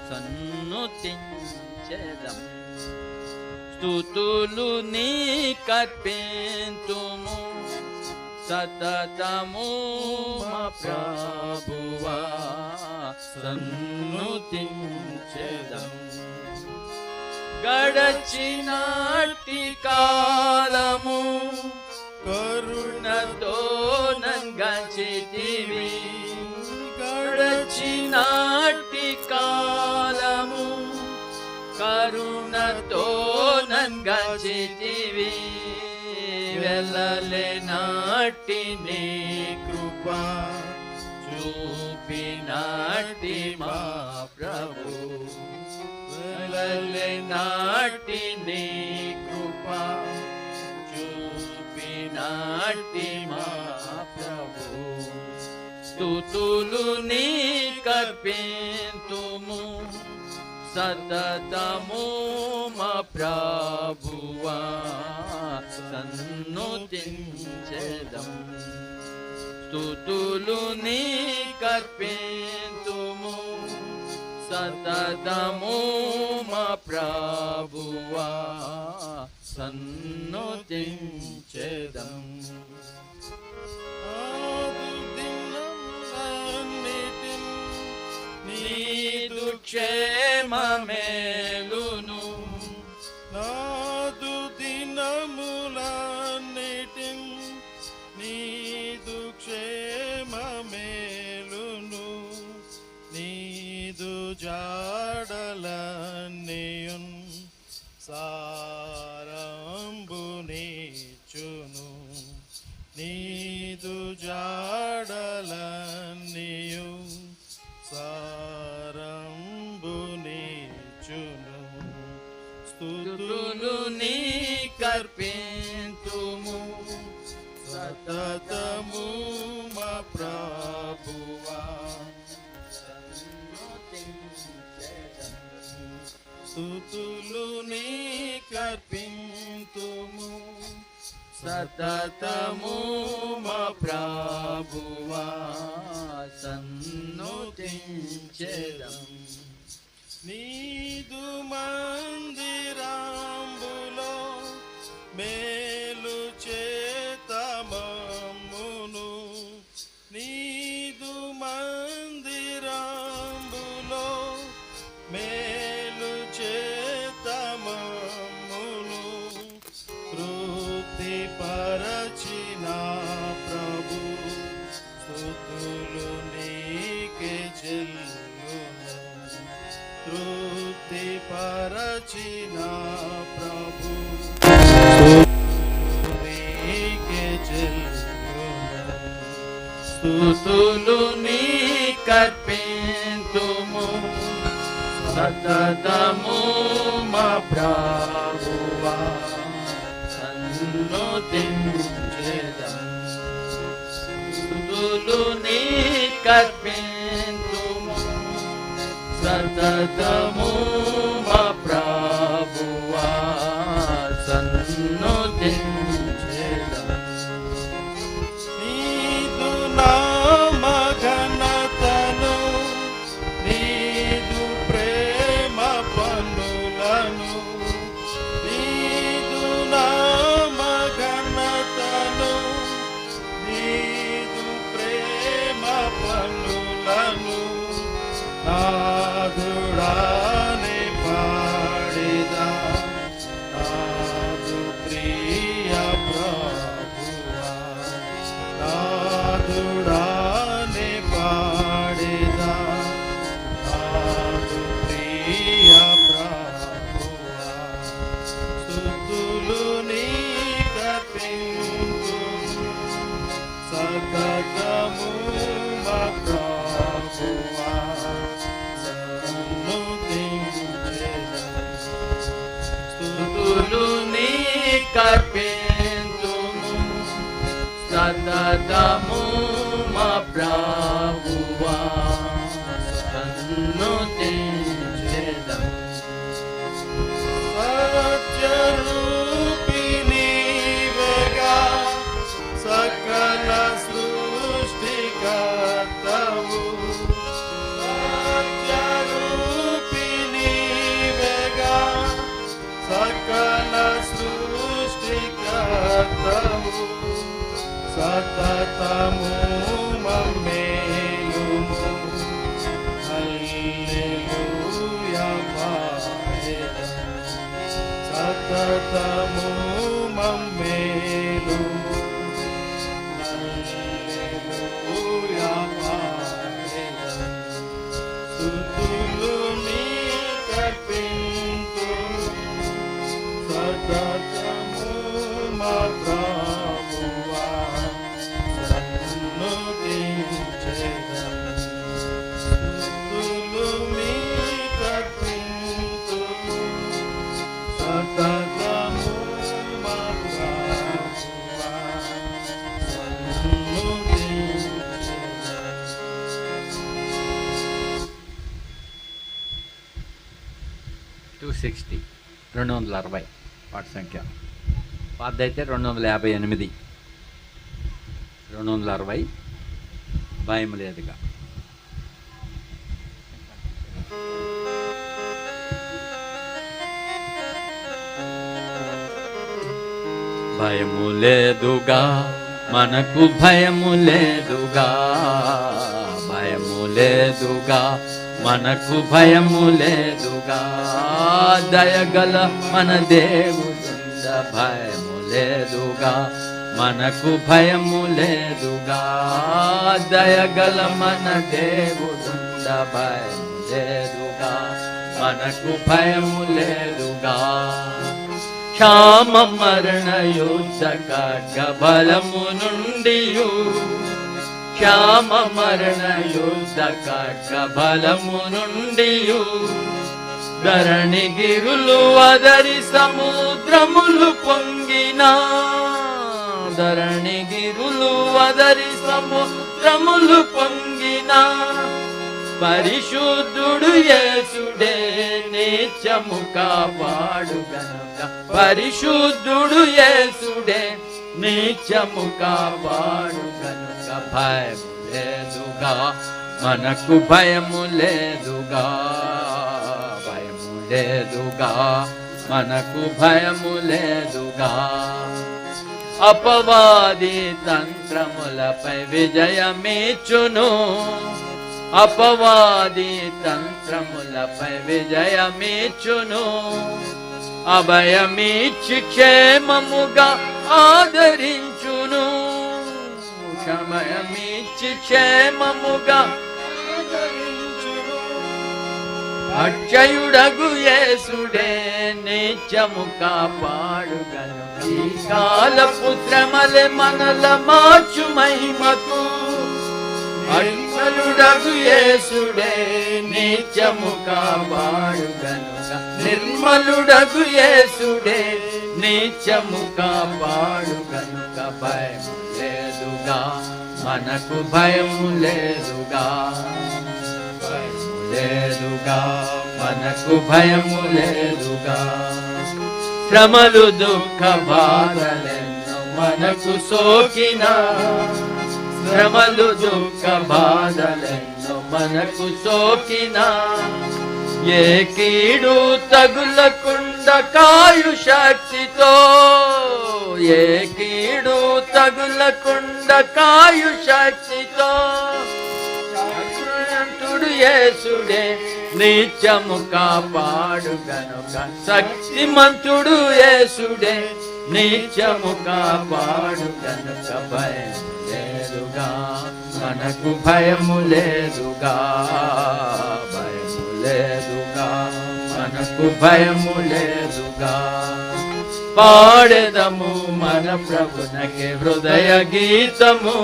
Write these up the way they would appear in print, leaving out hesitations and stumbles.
సన్నుతించెదం. స్తుతులు నీకర్పింతుము సతతము మా ప్రభువా, సన్నుతించెదం. గడచినాటి కాలము కరుణతో నంగచితివి. గడచినాటి కాలము కరుణతో నంగచితివి. వెళ్ళలేనాటి నీ కృప చూపినాటి మా ప్రభు. వెళ్ళలేనాటి నీ కృప చూపినాటి మా ప్రభు. స్తుతులు నీకర్పింతుము సతతము మా ప్రభువా, సన్నుతించెదం. స్తుతులు నీకర్పింతుము సతతము మా ప్రభువా, సన్నుతించెదం. నీదు క్షేమమేలును నాదు దినములన్నిటిం. నీదు క్షేమమేలును నీదు జాడలన్నీయున్ సారంబునిచును. నీదు జాడలన్నీయు సారంబునిచును. స్తుతులు నీకర్పింతుము సతతము మా ప్రభువా, స్తుతులు నీకర్పింతుము సతతము మా ప్రభువా, సన్నుతించెదం. నీదు మందిరాంబులో మేలు చేతమమ్మును. నీదు మందిరాంబులో మేలు చేతమమ్మును. తృప్తి పరచిన ప్రభు, స్తుతులు నీకే చెల్లును. తృప్తి పరచిన ప్రభు, నీకే చెల్లును. స్తుతులు నీకర్పింతుము సతతము మా ప్రభువా, సన్నుతించెదం. స్తుతులు నీకర్పింతుము సతతము మా ప్రభువా, సన్నుతించెదం. నీదు నామ ఘనతను, నీదు ప్రేమ పనులను. నీదు నామ ఘనతను, నీదు ప్రేమ పనులను. నాదుడానే పాడిదా నాదు ప్రియ ప్రభువా. నాదుడానే పాడిదా నాదు ప్రియ ప్రభువా. స్తుతులు నీకర్పింతుము సతతము మా ప్రభువా, స్తుతులు నీకర్పింతుము సతతము మా ప్రభువా, సన్నుతించెదం. సత్యరూపి నీవేగా, సకల సృష్టికర్తవు. సత్యరూపి హల్లెలూయా పాడెదం. సతతము మమ్మేలు హల్లెలూయా పాడెదం. స్తుతులు నీకర్పింతు సతతము మా ప్రభువా సన్నుతించెదం. స్తుతులు నీకర్పింతు సతతము మా ప్రభువా సన్నుతించెదం. 260 260 పాట సంఖ్య. పాతదైతే 258. 260 భయం లేదుగా. భయము లేదుగా మనకు, భయము లేదుగా, భయము లేదుగా మనకు, భయము లేదుగా. దయగల మన దేవుడుండ, భయము లేదుగా మనకు, భయము లేదుగా. దయగల మన దేవుడుండ, భయము లేదుగా మనకు, భయము లేదుగా. క్షామ మరణ యుద్ధ ఖడ్గ బలము నుండియు, క్షామ మరణ యుద్ధ ఖడ్గ బలము నుండియు. ధరణి గిరులు అదరి సముద్రములు పొంగినా, ధరణి గిరులు అదరి సముద్రములు పొంగినా. పరిశుద్ధుడు యేసుడే నిత్యము కాపాడు గనుక, పరిశుద్ధుడు యేసుడే నిత్యము కాపాడు గనుక. భయము లేదుగా మనకు, భయము లేదుగా, భయము లేదుగా మనకు, భయము లేదుగా. అపవాది తంత్రములపై విజయమిచ్చును, అపవాది తంత్రములపై విజయమిచ్చును. అభయమిచ్చి క్షేమముగా ఆదరించును, సమయమిచ్చి క్షేమముగా ఆదరించును. అక్షయుడగు యేసుడే నిత్యము కాపాడు గనుక. ఈ కాలపు శ్రమలే మనల మార్చు మహిమకు. అక్షయుడగు యేసుడే నిత్యము కాపాడు గనుక. నిర్మలుడగు యేసుడే నిత్యము కాపాడు గనుక. భయము లేదుగా మనకు, భయము లేదుగా, భయము లేదుగా మనకు, భయము లేదుగా. శ్రమలు దుఃఖ బాధలెన్నో మనకు సోకినా, శ్రమలు దుఃఖ బాధలెన్నో మనకు సోకినా. ఏ కీడు తగులకుండా కాయు శక్తితో, ఏ కీడు తగులకుండా కాయు శక్తితో. శక్తిమంతుడు యేసుడే నిత్యము కాపాడు గనుక, శక్తిమంతుడు యేసుడే నిత్యము కాపాడు గనుక. భయము లేదుగా మనకు, భయము లేదుగా, భయము లేదుగా మనకు, భయము లేదుగా. పాడెదము మన ప్రభునకే హృదయ గీతము,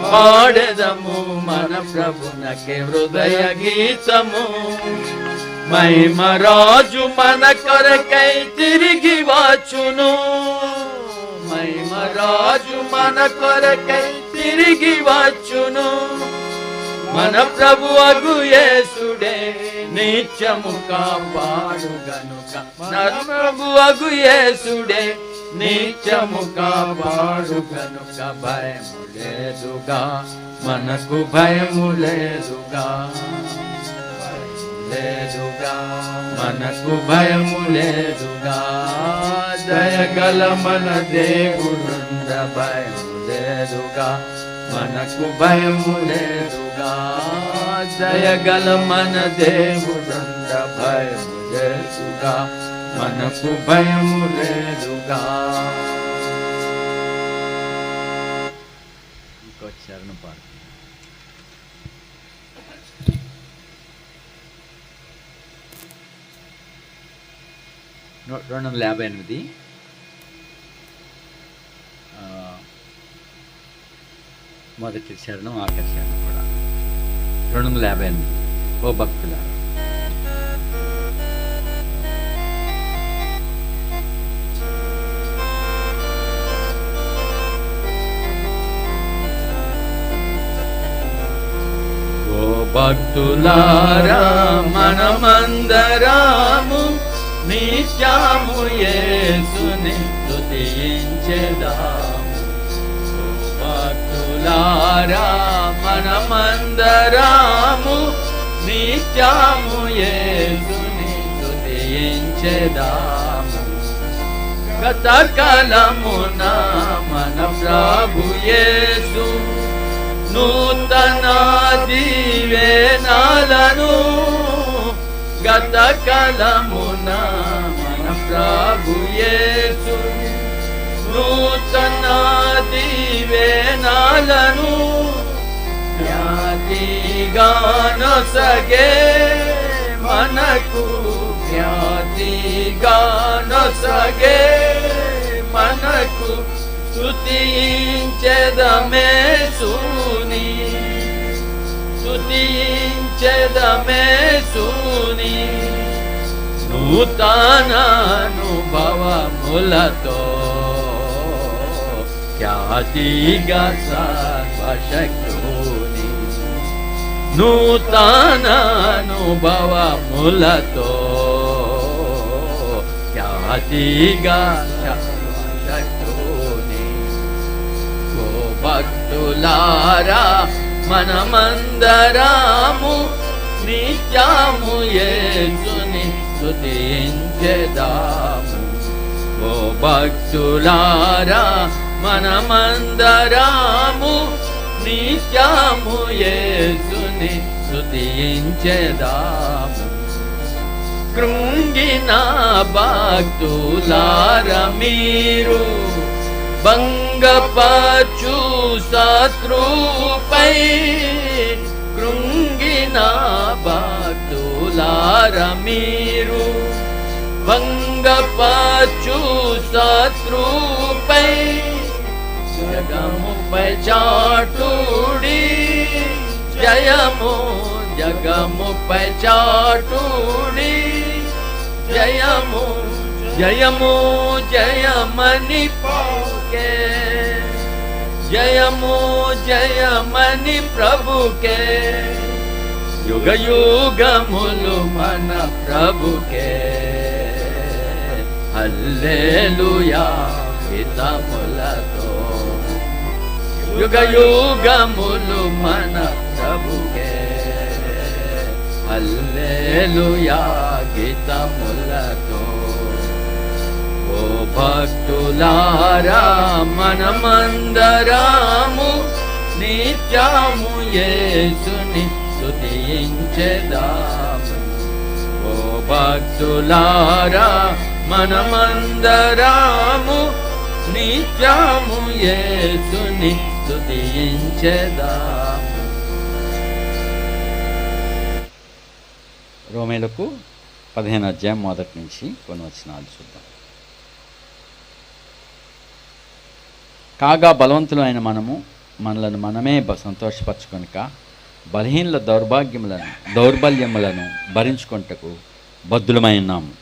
పాడెదము మన ప్రభునకే హృదయ గీతము. మహిమరాజు మన కొరకై తిరిగి వచ్చును, మహిమరాజు మన కొరకై తిరిగి వచ్చును. మన ప్రభువగు యేసుడే నిత్యము కాపాడు గనుక, మన ప్రభువగు యేసుడే నిత్యము కాపాడు గనుక. భయము లేదుగా మనకు, భయము లేదుగా, భయము లేదుగా మనకు, భయము లేదుగా. దయగల మన దేవుడుండ, భయము లేదుగా మనకు భయము లేదుగా, దయగల మన దేవుడంద భయము లేదుగా, మనకు భయము లేదుగా. ఇంకో చరణం పాడు. 258 మొదటి చరణం ఆఖరి చరణం కూడా 258. ఓ భక్తులారా, ఓ భక్తులారా మనమందరము నిత్యము యేసుని స్తుతించెదాము. ఓ భక్తులారా మనమందరము నిత్యము యేసుని స్తుతించెదాము. గత కాలమున మన ప్రభు యేసు నూతన దీవెనలను, గత కాలమున మన ప్రభు యేసు నూతన దీవెనలను ఖ్యాతిగానొసగే మనకు, ఖ్యాతిగానొసగే మనకు. స్తుతించెదమేసుని, స్తుతించెదమేసుని నూతన అనుభవములతో, ఖ్యాతిగా సర్వశక్తుని. నూతన అనుభవములతో, ఖ్యాతిగా సర్వశక్తుని. ఓ భక్తులారా మనమందరము నిత్యము యేసుని స్తుతించెదాము. ఓ భక్తులారా మనమందరము నిత్యము యేసుని స్తుతించెదాము. కృంగిన భక్తులారా మీరు భంగపరచు శత్రుపై, కృంగిన భక్తులారా మీరు భంగపరచు శత్రుపై, జగముపై చాటుడి జయము, జగముపై చాటుడి జయము. జయము జయమని పలుకే, జయము జయమని ప్రభుకే. యుగ యుగములు మన ప్రభుకే. హల్లెలూయా గీతములతో, యుగ యుగములు మన ప్రభుకే. హల్లెలూయా గీతములతో. ఓ భక్తులారా మనమందరము నిత్యము యేసుని స్తుతించెదాము. ఓ భక్తులారా మనమందరము నిత్యము యేసుని స్తుతించెదాము. రోమేలకు 15వ అధ్యాయం మొదటి నుంచి కొన్ని వచనాలు చూద్దాం. కాగా బలవంతులు అయిన మనము మనలను మనమే సంతోషపరచుకొనక బలహీనుల దౌర్బల్యములను భరించుకొనుటకు బద్ధులమై ఉన్నాము.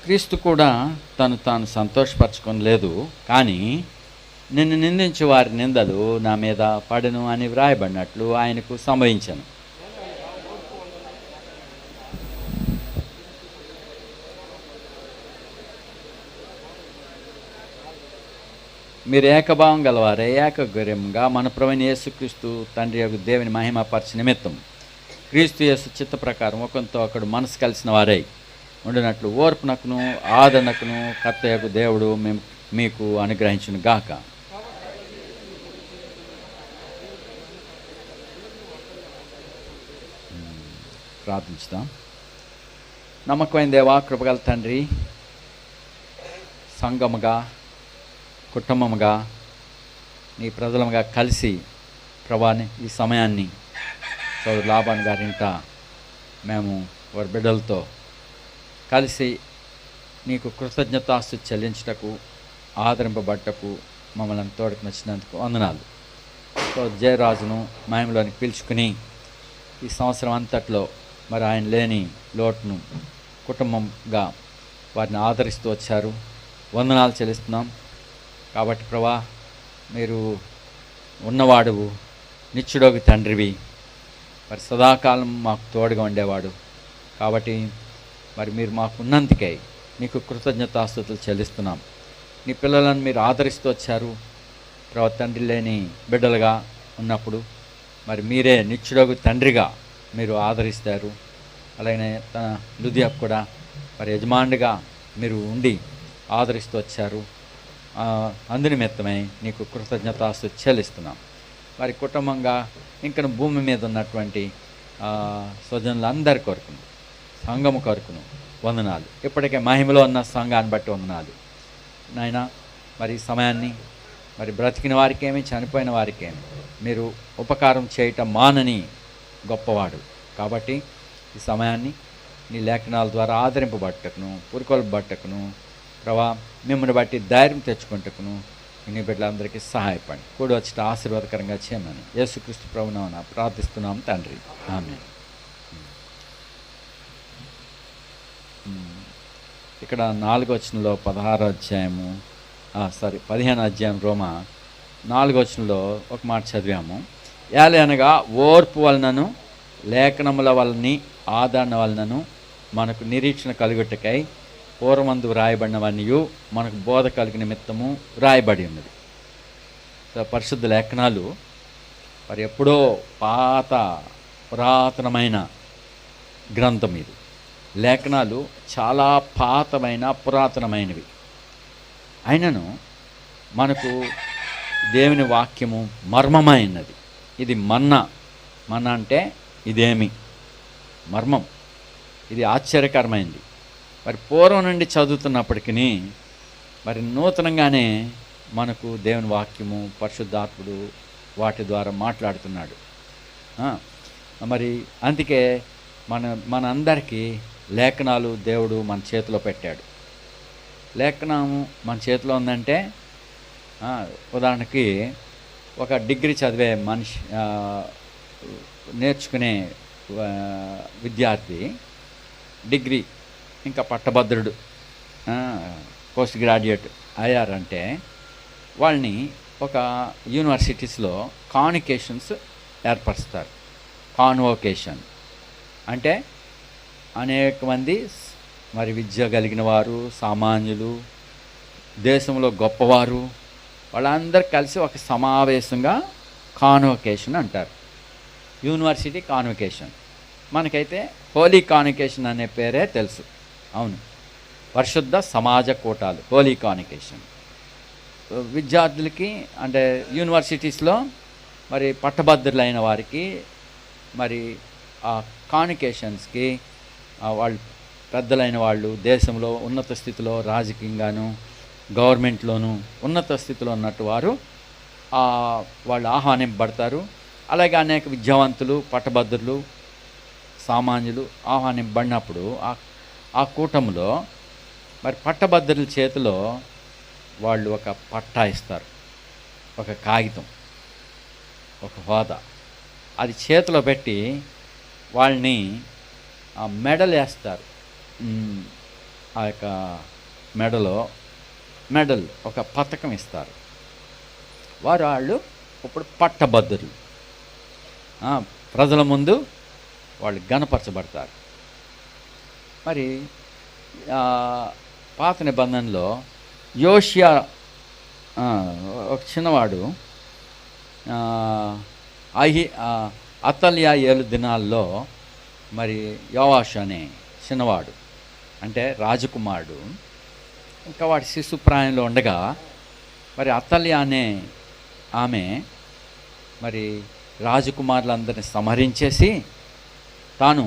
క్రీస్తు కూడా తాను సంతోషపరచుకొనలేదు, కానీ నిన్ను నిందించే వారి నిందలు నా మీద పడను అని వ్రాయబడినట్లు ఆయనకు సంభవించను. మీరు ఏకభావం గలవారే ఏకగ్రీవంగా మన ప్రభువైన యేసుక్రీస్తు తండ్రి యొక్క దేవుని మహిమపరచు నిమిత్తం క్రీస్తు యేసు చిత్త ప్రకారం ఒకరితో ఒకడు మనసు కలిసిన వారై ఉండినట్లు ఓర్పునకును ఆదరణకును కర్తయ్యకు దేవుడు మీకు అనుగ్రహించును గాక. ప్రార్థించుదాం. నమ్మకమైన దేవా, కృపగల తండ్రి, సంఘముగా కుటుంబముగా నీ ప్రజలముగా కలిసి ప్రభాని ఈ సమయాన్ని సోదరు లాభాన్ గారింట మేము వారి బిడ్డలతో కలిసి నీకు కృతజ్ఞతాస్తు చెల్లించుటకు ఆదరింపబట్టకు మమ్మల్ని తోడుకు నచ్చినందుకు వందనాలు. సో జయరాజును మహిమలోనికి పిలుచుకుని ఈ సంవత్సరం అంతట్లో మరి ఆయన లేని లోటును కుటుంబంగా వారిని ఆదరిస్తూ వచ్చారు. వందనాలు చెల్లిస్తున్నాం. కాబట్టి ప్రభా, మీరు ఉన్నవాడువు, నిత్యుడోగి తండ్రివి, మరి సదాకాలం మాకు తోడుగా ఉండేవాడు. కాబట్టి మరి మీరు మాకు ఉన్నందుకై నీకు కృతజ్ఞతాస్తుతులు చెల్లిస్తున్నాం. నీ పిల్లలను మీరు ఆదరిస్తూ వచ్చారు. ప్రభా, తండ్రి లేని బిడ్డలుగా ఉన్నప్పుడు మరి మీరే నిత్యుడోగు తండ్రిగా మీరు ఆదరిస్తారు. అలాగే తన లుదియాకు కూడా మరి యజమానుడిగా మీరు ఉండి ఆదరిస్తూ వచ్చారు. అందునిమిత్తమై నీకు కృతజ్ఞతాస్తుతి చెల్లిస్తున్నాం. వారి కుటుంబంగా ఇంకా భూమి మీద ఉన్నటువంటి స్వజనులందరి కొరకును, సంఘము కొరకును వందనాలు. ఇప్పటికే మహిమలో ఉన్న సంఘాన్ని బట్టి వందనాలు నాయన. మరి ఈ సమయాన్ని మరి బ్రతికిన వారికేమి చనిపోయిన వారికేమి మీరు ఉపకారం చేయటం మానని గొప్పవాడు. కాబట్టి ఈ సమయాన్ని నీ లేఖనాల ద్వారా ఆదరింపబట్టకును, పురుకొల్పబట్టకును ప్రభా, మిమ్మల్ని బట్టి ధైర్యం తెచ్చుకుంటకును నీ బిడ్డలందరికీ సహాయపడి కూడి వచ్చి ఆశీర్వాదకరంగా చేయమని యేసుక్రీస్తు ప్రభువున ప్రార్థిస్తున్నాం తండ్రి, ఆమేన్. ఇక్కడ 4వ వచనంలో 15వ అధ్యాయము 15వ అధ్యాయం రోమా 4వ వచనంలో ఒక మాట చదివాము. ఏలయనగా ఓర్పు వలనను లేఖనముల వలని ఆదరణ వలనను మనకు నిరీక్షణ కలుగుటకై పూర్వమందు వ్రాయబడినవన్నీ మనకు బోధ కలిగి నిమిత్తము వ్రాయబడి ఉన్నది. పరిశుద్ధ లేఖనాలు మరి ఎప్పుడో పురాతనమైన గ్రంథం ఇది. లేఖనాలు చాలా పాతమైన పురాతనమైనవి. అయినను మనకు దేవుని వాక్యము మర్మమైనది. ఇది మన్నా అంటే ఇదేమి మర్మం, ఇది ఆశ్చర్యకరమైంది. మరి పూర్వం నుండి చదువుతున్నప్పటికీ మరి నూతనంగానే మనకు దేవుని వాక్యము పరిశుద్ధాత్ముడు వాటి ద్వారా మాట్లాడుతున్నాడు. మరి అందుకే మన అందరికీ లేఖనాలు దేవుడు మన చేతిలో పెట్టాడు. లేఖనము మన చేతిలో ఉందంటే ఉదాహరణకి ఒక డిగ్రీ చదివే మనిషి నేర్చుకునే విద్యార్థి డిగ్రీ ఇంకా పట్టభద్రుడు పోస్ట్ గ్రాడ్యుయేట్ అయ్యారంటే వాళ్ళని ఒక యూనివర్సిటీస్లో కాన్వొకేషన్స్ ఏర్పరుస్తారు. కాన్వొకేషన్ అంటే అనేక మంది మరి విద్య కలిగిన వారు, సామాన్యులు, దేశంలో గొప్పవారు వాళ్ళందరూ కలిసి ఒక సమావేశంగా కాన్వొకేషన్ అంటారు. University convocation. మనకైతే హోలీ కాన్వొకేషన్ అనే పేరే తెలుసు. అవును, పరిశుద్ధ సమాజ కూటాలు, హోలీ కాన్వొకేషన్. విద్యార్థులకి అంటే యూనివర్సిటీస్లో మరి పట్టభద్రులైన వారికి మరి ఆ కాన్వొకేషన్స్కి వాళ్ళు పెద్దలైన వాళ్ళు దేశంలో ఉన్నత స్థితిలో రాజకీయంగాను గవర్నమెంట్లోనూ ఉన్నత స్థితిలో ఉన్నట్టు వారు వాళ్ళు ఆహ్వానింపబడతారు. అలాగే అనేక విద్యావంతులు, పట్టభద్రులు, సామాన్యులు ఆహ్వానింపబడినప్పుడు ఆ కూటమిలో మరి పట్టభద్రుల చేతిలో వాళ్ళు ఒక పట్టా ఇస్తారు, ఒక కాగితం, ఒక హోదా. అది చేతిలో పెట్టి వాళ్ళని మెడల్ వేస్తారు. ఆ యొక్క మెడల్ ఒక పథకం ఇస్తారు. వాళ్ళు ఇప్పుడు పట్టభద్రులు ప్రజల ముందు వాళ్ళు గణపరచబడతారు. మరి పాత నిబంధనలో యోషియా ఒక చిన్నవాడు అతల్యా 7 దినాల్లో మరి యోవాషు అనే చిన్నవాడు అంటే రాజకుమారుడు ఇంకా వాడి శిశుప్రాయంలో ఉండగా మరి అతల్య అనే ఆమె మరి రాజకుమారులందరిని సంహరించేసి తాను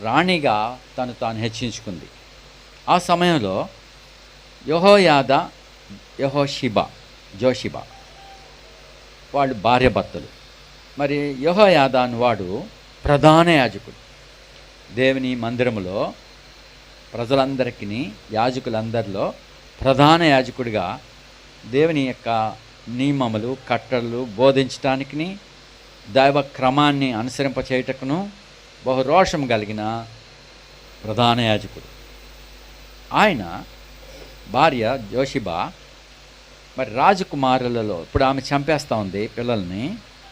రాణిగా తాను హెచ్చించుకుంది. ఆ సమయంలో యెహోయాదా జోషిబా వాళ్ళు భార్యాభర్తలు. మరి యెహోయాదా వాడు ప్రధాన యాజకుడు. దేవుని మందిరములో ప్రజలందరికీ యాజకులందరిలో ప్రధాన యాజకుడిగా దేవుని యొక్క నియమములు కట్టడలు బోధించటానికి దైవ క్రమాన్ని అనుసరింపచేయుటకును బహురోషం కలిగిన ప్రధాన యాజకుడు. ఆయన భార్య జోషిబా మరి రాజకుమారులలో ఇప్పుడు ఆమె చంపేస్తూ ఉంది పిల్లల్ని.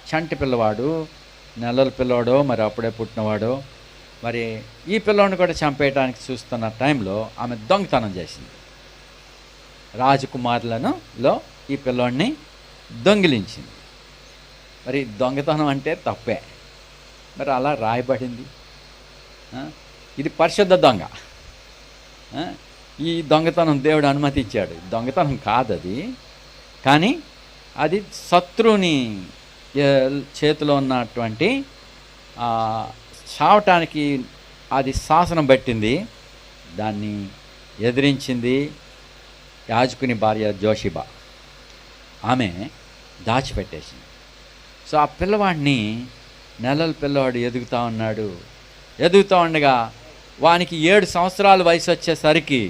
చంటి పిల్లవాడు, నెలల పిల్లవాడో మరి అప్పుడే పుట్టినవాడో మరి ఈ పిల్లవాడిని కూడా చంపేయడానికి చూస్తున్న టైంలో ఆమె దొంగతనం చేసింది. రాజకుమారులలో ఈ పిల్లోడిని దొంగిలించింది. మరి దొంగతనం అంటే తప్పే, మరి అలా రాయబడింది. ఇది పరిశుద్ధ దొంగ. ఈ దొంగతనం దేవుడు అనుమతించాడు. దొంగతనం కాదు అది, కానీ అది శత్రువుని చేతిలో ఉన్నటువంటి చావటానికి అది శాసనం పెట్టింది. దాన్ని ఎదిరించింది యాజకుని భార్య జోషిబా. ఆమె దాచిపెట్టేసింది. సో ఆ పిల్లవాడిని నెలల పిల్లవాడు ఎదుగుతూ ఉండగా వానికి 7 సంవత్సరాల వయసు వచ్చేసరికి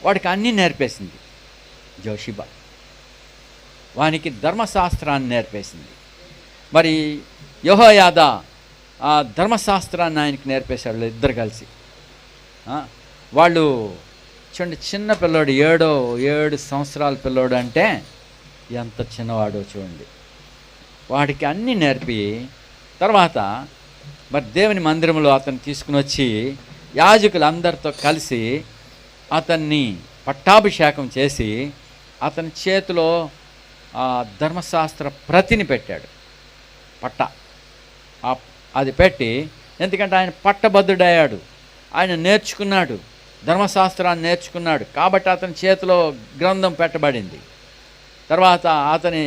వాడికి అన్నీ నేర్పేసింది జోషిబా. వానికి ధర్మశాస్త్రాన్ని నేర్పేసింది. మరి యెహోయాదా ఆ ధర్మశాస్త్రాన్ని ఆయనకి నేర్పేశాడు ఇద్దరు కలిసి. వాళ్ళు చూడండి, చిన్న పిల్లోడు 7 సంవత్సరాల పిల్లోడు అంటే ఎంత చిన్నవాడో చూడండి. వాడికి అన్నీ నేర్పి తర్వాత మరి దేవుని మందిరంలో అతన్ని తీసుకుని వచ్చి యాజకులందరితో కలిసి అతన్ని పట్టాభిషేకం చేసి అతని చేతిలో ధర్మశాస్త్ర ప్రతిని పెట్టాడు. అది పెట్టి, ఎందుకంటే ఆయన పట్టభద్రుడయ్యాడు, ఆయన నేర్చుకున్నాడు, ధర్మశాస్త్రాన్ని నేర్చుకున్నాడు కాబట్టి అతని చేతిలో గ్రంథం పెట్టబడింది. తర్వాత అతని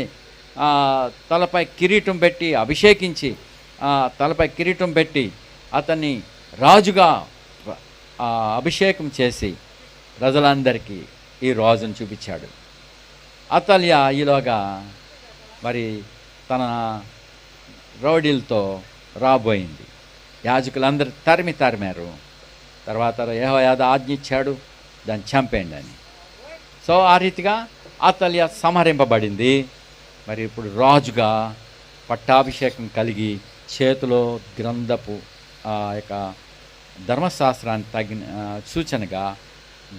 తలపై కిరీటం పెట్టి అభిషేకించి తలపై కిరీటం పెట్టి అతన్ని రాజుగా అభిషేకం చేసి ప్రజలందరికీ ఈ రాజును చూపించాడు. అతల్య ఈలోగా మరి తన రౌడీలతో రాబోయింది. యాజకులందరూ తరిమారు. తర్వాత యెహోయాదా ఆజ్ఞ ఇచ్చాడు, దాన్ని చంపేయండి అని. సో ఆ రీతిగా అతల్య సంహరింపబడింది. మరి ఇప్పుడు రాజుగా పట్టాభిషేకం కలిగి చేతిలో గ్రంథపు యొక్క ధర్మశాస్త్రానికి తగిన సూచనగా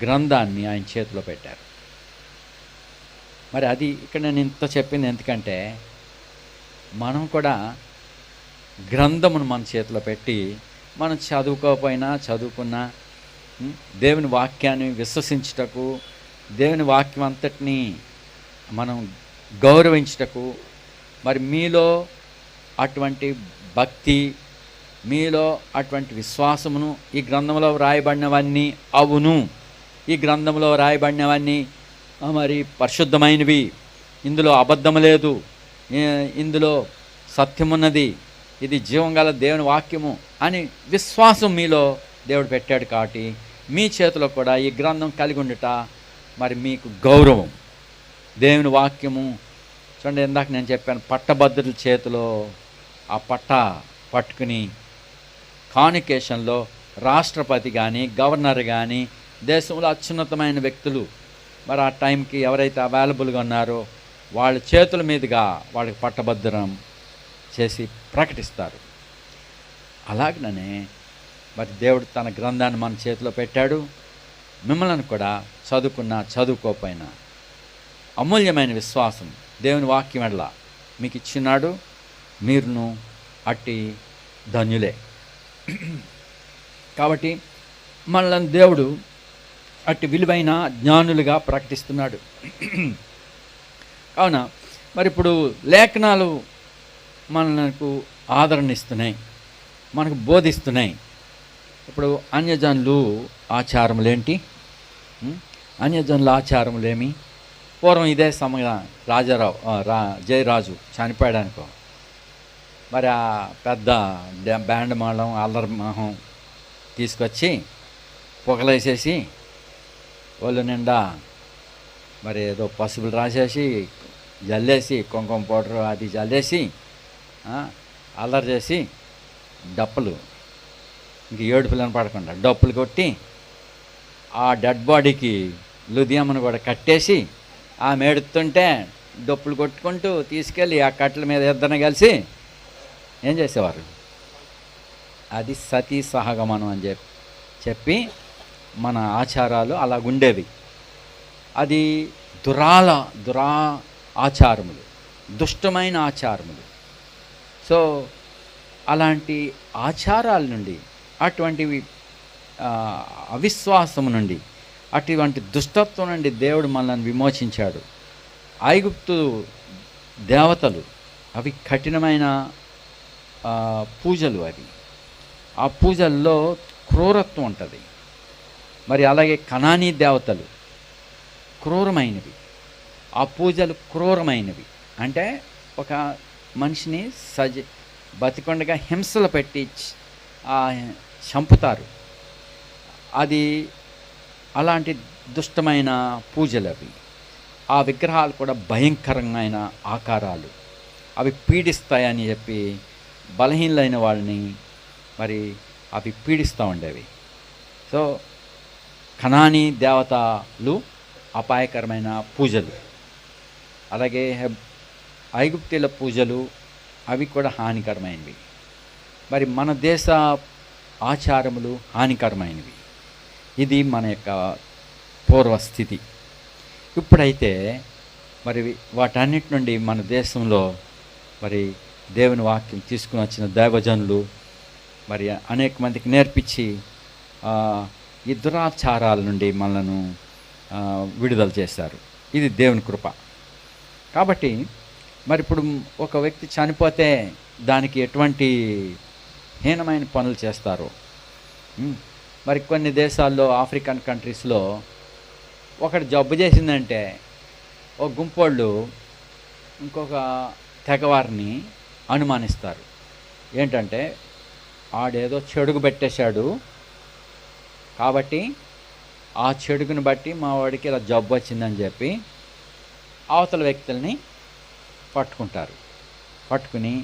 గ్రంథాన్ని ఆయన చేతిలో పెట్టారు. మరి అది ఇక్కడ నేను ఇంత చెప్పింది ఎందుకంటే మనం కూడా గ్రంథమును మన చేతిలో పెట్టి మనం చదువుకోకపోయినా చదువుకున్నా దేవుని వాక్యాన్ని విశ్వసించుటకు, దేవుని వాక్యం అంతటినీ మనం గౌరవించుటకు, మరి మీలో అటువంటి భక్తి, మీలో అటువంటి విశ్వాసమును ఈ గ్రంథంలో వ్రాయబడినవన్నీ అవును, ఈ గ్రంథంలో వ్రాయబడినవన్నీ మరి పరిశుద్ధమైనవి, ఇందులో అబద్ధం లేదు, ఇందులో సత్యమున్నది, ఇది జీవం గల దేవుని వాక్యము అని విశ్వాసం మీలో దేవుడు పెట్టాడు. కాబట్టి మీ చేతిలో కూడా ఈ గ్రంథం కలిగి ఉండుట మరి మీకు గౌరవం. దేవుని వాక్యము చూడండి, ఇందాక నేను చెప్పాను, పట్టభద్రుల చేతిలో ఆ పట్టుకుని కాన్వకేషన్లో రాష్ట్రపతి కానీ గవర్నర్ కానీ దేశంలో అత్యున్నతమైన వ్యక్తులు మరి ఆ టైంకి ఎవరైతే అవైలబుల్గా ఉన్నారో వాళ్ళ చేతుల మీదుగా వాళ్ళకి పట్టభద్రం చేసి ప్రకటిస్తారు. అలాగనే మరి దేవుడు తన గ్రంథాన్ని మన చేతిలో పెట్టాడు. మిమ్మల్ని కూడా చదువుకున్నా చదువుకోకపోయినా అమూల్యమైన విశ్వాసం దేవుని వాక్యం ఎడల మీకు ఇచ్చినాడు. మీరును అట్టి ధన్యులే. కాబట్టి మనల్ని దేవుడు అట్టి విలువైన జ్ఞానులుగా ప్రకటిస్తున్నాడు. కావున మరి ఇప్పుడు లేఖనాలు మనకు ఆదరణ ఇస్తున్నాయి, మనకు బోధిస్తున్నాయి. ఇప్పుడు అన్యజనులు ఆచారములేంటి? అన్యజనుల ఆచారములేమి? పూర్వం ఇదే సమయం జయరాజు చనిపోయాడు అనుకో, మరి ఆ పెద్ద బ్యాండ్ మేళం అల్లరి మొహం తీసుకొచ్చి పొగలేసేసి ఒళ్ళు నిండా మరి ఏదో పసుపులు రాసేసి జల్లేసి కుంకుమ పౌడర్ అది జల్లేసి అల్లరి చేసి డప్పులు ఇంక ఏడుపులను పడకుండా డప్పులు కొట్టి ఆ డెడ్ బాడీకి లుధియమ్మను కూడా కట్టేసి ఆమె ఏడుతుంటే డప్పులు కొట్టుకుంటూ తీసుకెళ్ళి ఆ కట్టెల మీద ఇద్దరిని కలిసి ఏం చేసేవారు? అది సతీ సహగమనం అని చెప్పి మన ఆచారాలు అలాగుండేవి. అది దురా ఆచారములు, దుష్టమైన ఆచారములు. సో అలాంటి ఆచారాల నుండి, అటువంటివి అవిశ్వాసము నుండి, అటువంటి దుష్టత్వం నుండి దేవుడు మనల్ని విమోచించాడు. ఐగుప్తు దేవతలు అవి కఠినమైన పూజలు. అవి ఆ పూజల్లో క్రూరత్వం ఉంటుంది. మరి అలాగే కనానీ దేవతలు క్రూరమైనవి. ఆ పూజలు క్రూరమైనవి అంటే ఒక మనిషిని బతికొండగా హింసలు పెట్టి చంపుతారు. అది అలాంటి దుష్టమైన పూజలు అవి. ఆ విగ్రహాలు కూడా భయంకరమైన ఆకారాలు, అవి పీడిస్తాయని చెప్పి బలహీనులైన వాళ్ళని మరి అవి పీడిస్తూ ఉండేవి. సో కనానీ దేవతలు అపాయకరమైన పూజలు. అలాగే ఐగుప్తీల పూజలు అవి కూడా హానికరమైనవి. మరి మన దేశ ఆచారములు హానికరమైనవి. ఇది మన యొక్క పూర్వస్థితి. ఇప్పుడైతే మరి వాటన్నిటి నుండి మన దేశంలో మరి దేవుని వాక్యం తీసుకుని వచ్చిన దైవజనులు మరి అనేక మందికి నేర్పించి ఈ దురాచారాల నుండి మనలను విడుదల చేశారు. ఇది దేవుని కృప. కాబట్టి మరి ఇప్పుడు ఒక వ్యక్తి చనిపోతే దానికి ఎటువంటి హీనమైన పనులు చేస్తారో, మరి కొన్ని దేశాల్లో ఆఫ్రికన్ కంట్రీస్లో ఒకటి జబ్బు చేసిందంటే ఒక గుంపోళ్ళు ఇంకొక తెగవారిని అనుమానిస్తారు. ఏంటంటే ఆడేదో చెడుగు పెట్టేశాడు కాబట్టి ఆ చెడుగుని బట్టి మా వాడికి ఇలా జబ్బు వచ్చిందని చెప్పి అవతల వ్యక్తుల్ని పట్టుకుంటారు. పట్టుకుని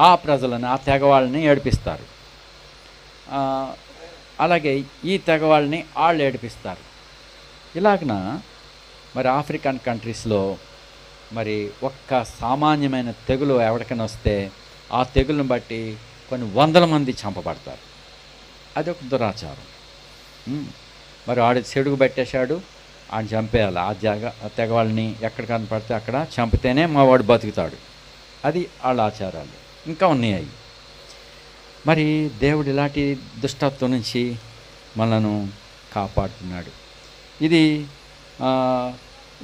ఆ ప్రజలను, ఆ తెగవాళ్ళని ఏడిపిస్తారు. అలాగే ఈ తెగవాళ్ళని వాళ్ళు ఏడిపిస్తారు. ఇలాగన మరి ఆఫ్రికన్ కంట్రీస్లో మరి ఒక్క సామాన్యమైన తెగులు ఎవరికైనా వస్తే ఆ తెగులను బట్టి కొన్ని వందల మంది చంపబడతారు. అది ఒక దురాచారం. మరి ఆడు చెడుగు పెట్టేశాడు, ఆయన చంపేయాలి. ఆ తెగవాళ్ళని ఎక్కడ కనపడితే అక్కడ చంపితేనే మా వాడు బతుకుతాడు. అది వాళ్ళ ఆచారాలు. ఇంకా ఉన్నాయి. మరి దేవుడు ఇలాంటి దుష్టత్వం నుంచి మనను కాపాడుతున్నాడు. ఇది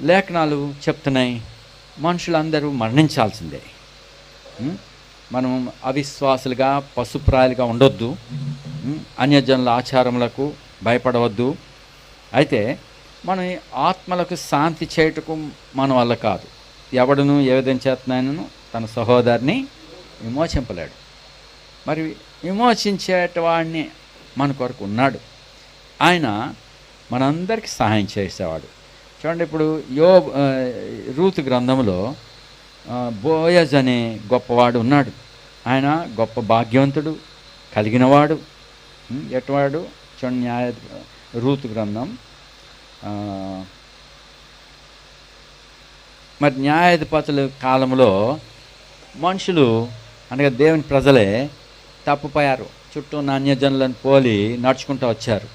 లేఖనాలు చెప్తున్నాయి, మనుషులందరూ మరణించాల్సిందే. మనం అవిశ్వాసులుగా పశుప్రాయులుగా ఉండొద్దు, అన్యజనుల ఆచారములకు భయపడవద్దు. అయితే మనం ఆత్మలకు శాంతి చేయుటకు మన వల్ల కాదు. ఎవడును ఏ విధంగా చేస్తున్నాయనను తన సహోదరిని విమోచింపలేడు. మరి విమోచించేటవాడిని మన కొరకు ఉన్నాడు. ఆయన మనందరికీ సహాయం చేసేవాడు. చూడండి, ఇప్పుడు రూతు గ్రంథంలో బోయజ్ అనే గొప్పవాడు ఉన్నాడు. ఆయన గొప్ప భాగ్యవంతుడు, కలిగినవాడు. ఎటువాడు? చూడండి, రూతు గ్రంథం మరి న్యాయాధిపతుల కాలంలో మనుషులు అనగా దేవుని ప్రజలే తప్పుపోయారు. చుట్టూ అన్యజనులను పోలి నడుచుకుంటూ వచ్చారు.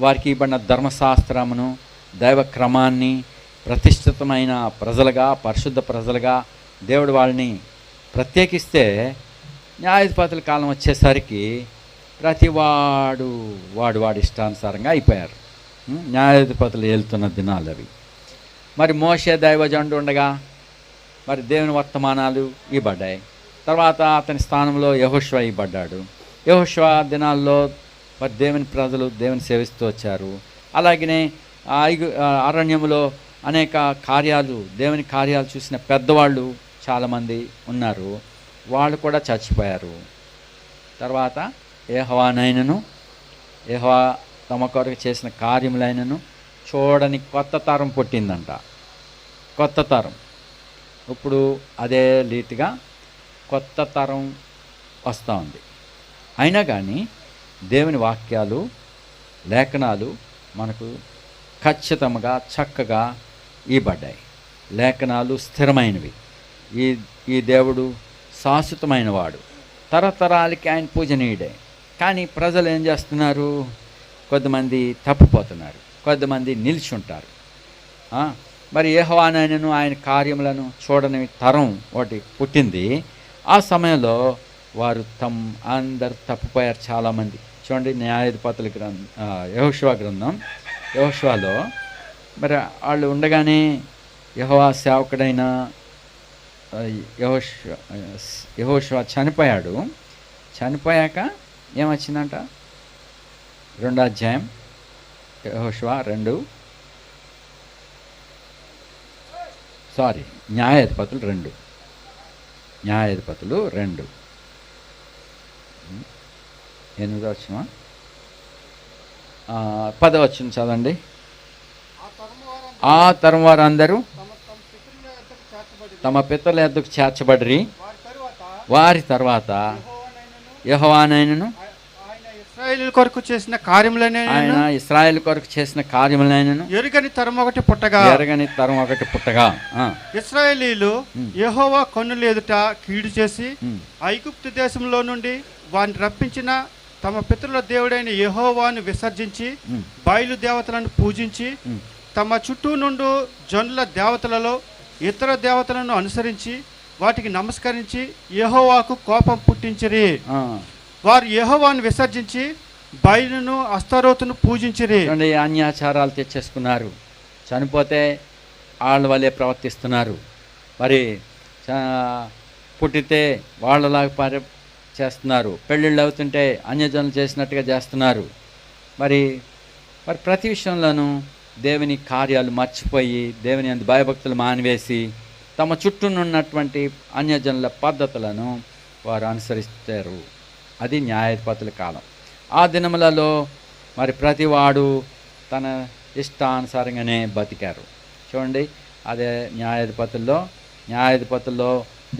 వారికి ఇవ్వబడిన ధర్మశాస్త్రమును, దైవ క్రమాన్ని ప్రతిష్ఠితమైన ప్రజలుగా, పరిశుద్ధ ప్రజలుగా దేవుడు వాళ్ళని ప్రత్యేకిస్తే న్యాయాధిపతుల కాలం వచ్చేసరికి ప్రతి వాడు ఇష్టానుసారంగా అయిపోయారు. న్యాయాధిపతులు వెళ్తున్న దినాలు అవి. మరి మోషే దైవజనుడు ఉండగా మరి దేవుని వర్తమానాలు ఇవ్వబడ్డాయి. తర్వాత అతని స్థానంలో యెహోషువ ఇవ్వబడ్డాడు. యెహోషువ దినాల్లో మరి దేవుని ప్రజలు దేవుని సేవిస్తూ వచ్చారు. అలాగనే అరణ్యములో అనేక కార్యాలు, దేవుని కార్యాలు చూసిన పెద్దవాళ్ళు చాలామంది ఉన్నారు. వాళ్ళు కూడా చచ్చిపోయారు. తర్వాత యెహోవా తమ కొరకు చేసిన కార్యములైనను చూడని కొత్త తరం పుట్టిందంట. కొత్త తరం. ఇప్పుడు అదే రీతిగా కొత్త తరం వస్తూ ఉంది. అయినా కానీ దేవుని వాక్యాలు, లేఖనాలు మనకు ఖచ్చితంగా చక్కగా ఇవ్వబడ్డాయి. లేఖనాలు స్థిరమైనవి. ఈ దేవుడు శాశ్వతమైన వాడు, తరతరాలకి ఆయన పూజనీయుడే. కానీ ప్రజలు ఏం చేస్తున్నారు? కొద్దిమంది తప్పిపోతున్నారు, కొద్దిమంది నిలిచి ఉంటారు. మరి యెహోవానైనను ఆయన కార్యములను చూడని తరం ఒకటి పుట్టింది. ఆ సమయంలో వారు అందరు తప్పిపోయారు చాలామంది. చూడండి, న్యాయాధిపతుల గ్రంథం, యెహోషువ గ్రంథం, యెహోషువలో మరి వాళ్ళు ఉండగానే యెహోవా సేవకుడైన యెహోషువ చనిపోయాడు. చనిపోయాక ఏమొచ్చిందంట? 2వ అధ్యాయం యెహోషువ 2, న్యాయాధిపతులు 2, 8వ వచనం, 10వ వచనం చదవండి. ఆ తరం వారందరూ తమ పితరుల యొద్దకు చేర్చబడిరి. వారి తర్వాత యెహోవానైనను ఆయన ఇశ్రాయేలు కొరకు చేసిన కార్యములైనను ఎరుగని తరం ఒకటి పుట్టగా ఇశ్రాయేలీలు యెహోవా కన్నుల ఎదుట కీడు చేసి ఐగుప్తు దేశంలో నుండి వారిని రప్పించిన తమ పితరుల దేవుడైన యెహోవాను విసర్జించి బయలు దేవతలను పూజించి తమ చుట్టూ నుండి జనుల దేవతలలో ఇతర దేవతలను అనుసరించి వాటికి నమస్కరించి యెహోవాకు కోపం పుట్టించిరి. వారు యెహోవాను విసర్జించి బయలును అస్తరోతును పూజించిరి. అన్యాచారాలు తెచ్చేసుకున్నారు. చనిపోతే వాళ్ళ వల్లే ప్రవర్తిస్తున్నారు. మరి పుట్టితే వాళ్ళలాగా చేస్తున్నారు. పెళ్ళిళ్ళు అవుతుంటే అన్యజనులు చేసినట్టుగా చేస్తున్నారు. మరి ప్రతి విషయంలోనూ దేవుని కార్యాలు మర్చిపోయి దేవుని అందు భయభక్తులు మానివేసి తమ చుట్టూ ఉన్నటువంటి అన్యజనుల పద్ధతులను వారు అనుసరిస్తారు. అది న్యాయాధిపతుల కాలం. ఆ దినములలో మరి ప్రతివాడు తన ఇష్టానుసారంగానే బతికారు. చూడండి, అదే న్యాయాధిపతుల్లో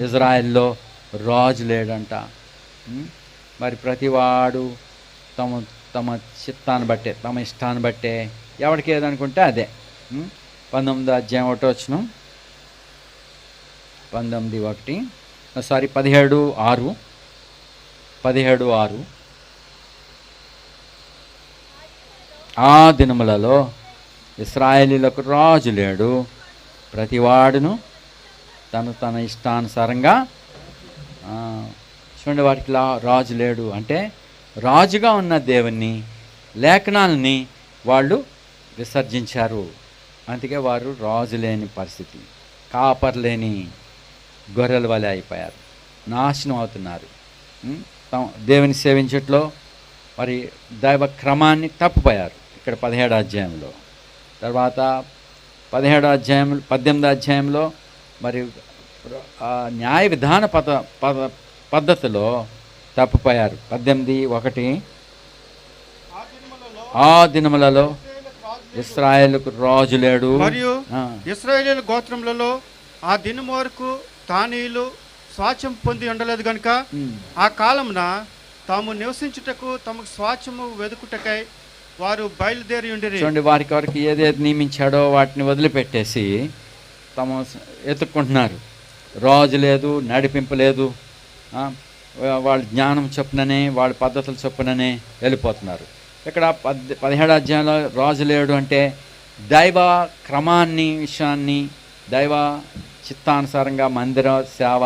ఇజ్రాయెల్లో రాజు లేడంట. మరి ప్రతివాడు తమ చిత్తాన్ని బట్టే, తమ ఇష్టాన్ని బట్టే ఎవరికి ఏదనుకుంటే అదే. 19వ అధ్యాయం 1వ వచనం, 17:6 ఆ దినములలో ఇశ్రాయేలీలకు రాజు లేడు, ప్రతివాడును తన ఇష్టానుసారంగా. చూడండి, వాటికి రాజు లేడు అంటే రాజుగా ఉన్న దేవుణ్ణి, లేఖనాలని వాళ్ళు విసర్జించారు. అందుకే వారు రాజు లేని పరిస్థితి, కాపర్లేని గొర్రెల వలె అయిపోయారు, నాశనం అవుతున్నారు. దేవుని సేవించట్లో మరి దైవ క్రమాన్ని తప్పిపోయారు. ఇక్కడ 17వ అధ్యాయంలో. తర్వాత 18వ అధ్యాయంలో మరి న్యాయ విధాన పద్ధతిలో తప్పిపోయారు. 18:1 ఆ దినములలో ఇశ్రాయేలుకు రాజు లేడు, మరియు ఇశ్రాయేలు గోత్రములలో ఆ దినము వరకు తానీయులు స్వాచ్ఛం పొంది ఉండలేదు గనుక ఆ కాలమున తాము నివసించుటకు తమకు స్వాచ్ఛము వెదుకుటకై వారు బయలుదేరి ఉండిరి. చూడండి, వారికి వరకు ఏదేది నియమించాడో వాటిని వదిలిపెట్టేసి తమ ఎత్తుక్కుంటున్నారు. రాజు లేదు, నడిపింపు లేదు. వాళ్ళ జ్ఞానం చొప్పుననే, వాళ్ళ పద్ధతుల చొప్పుననే వెళ్ళిపోతున్నారు. ఇక్కడ 17వ అధ్యాయంలో రాజు లేడు అంటే దైవ క్రమాన్ని, విషయాన్ని, దైవ చిత్తానుసారంగా మందిర సేవ,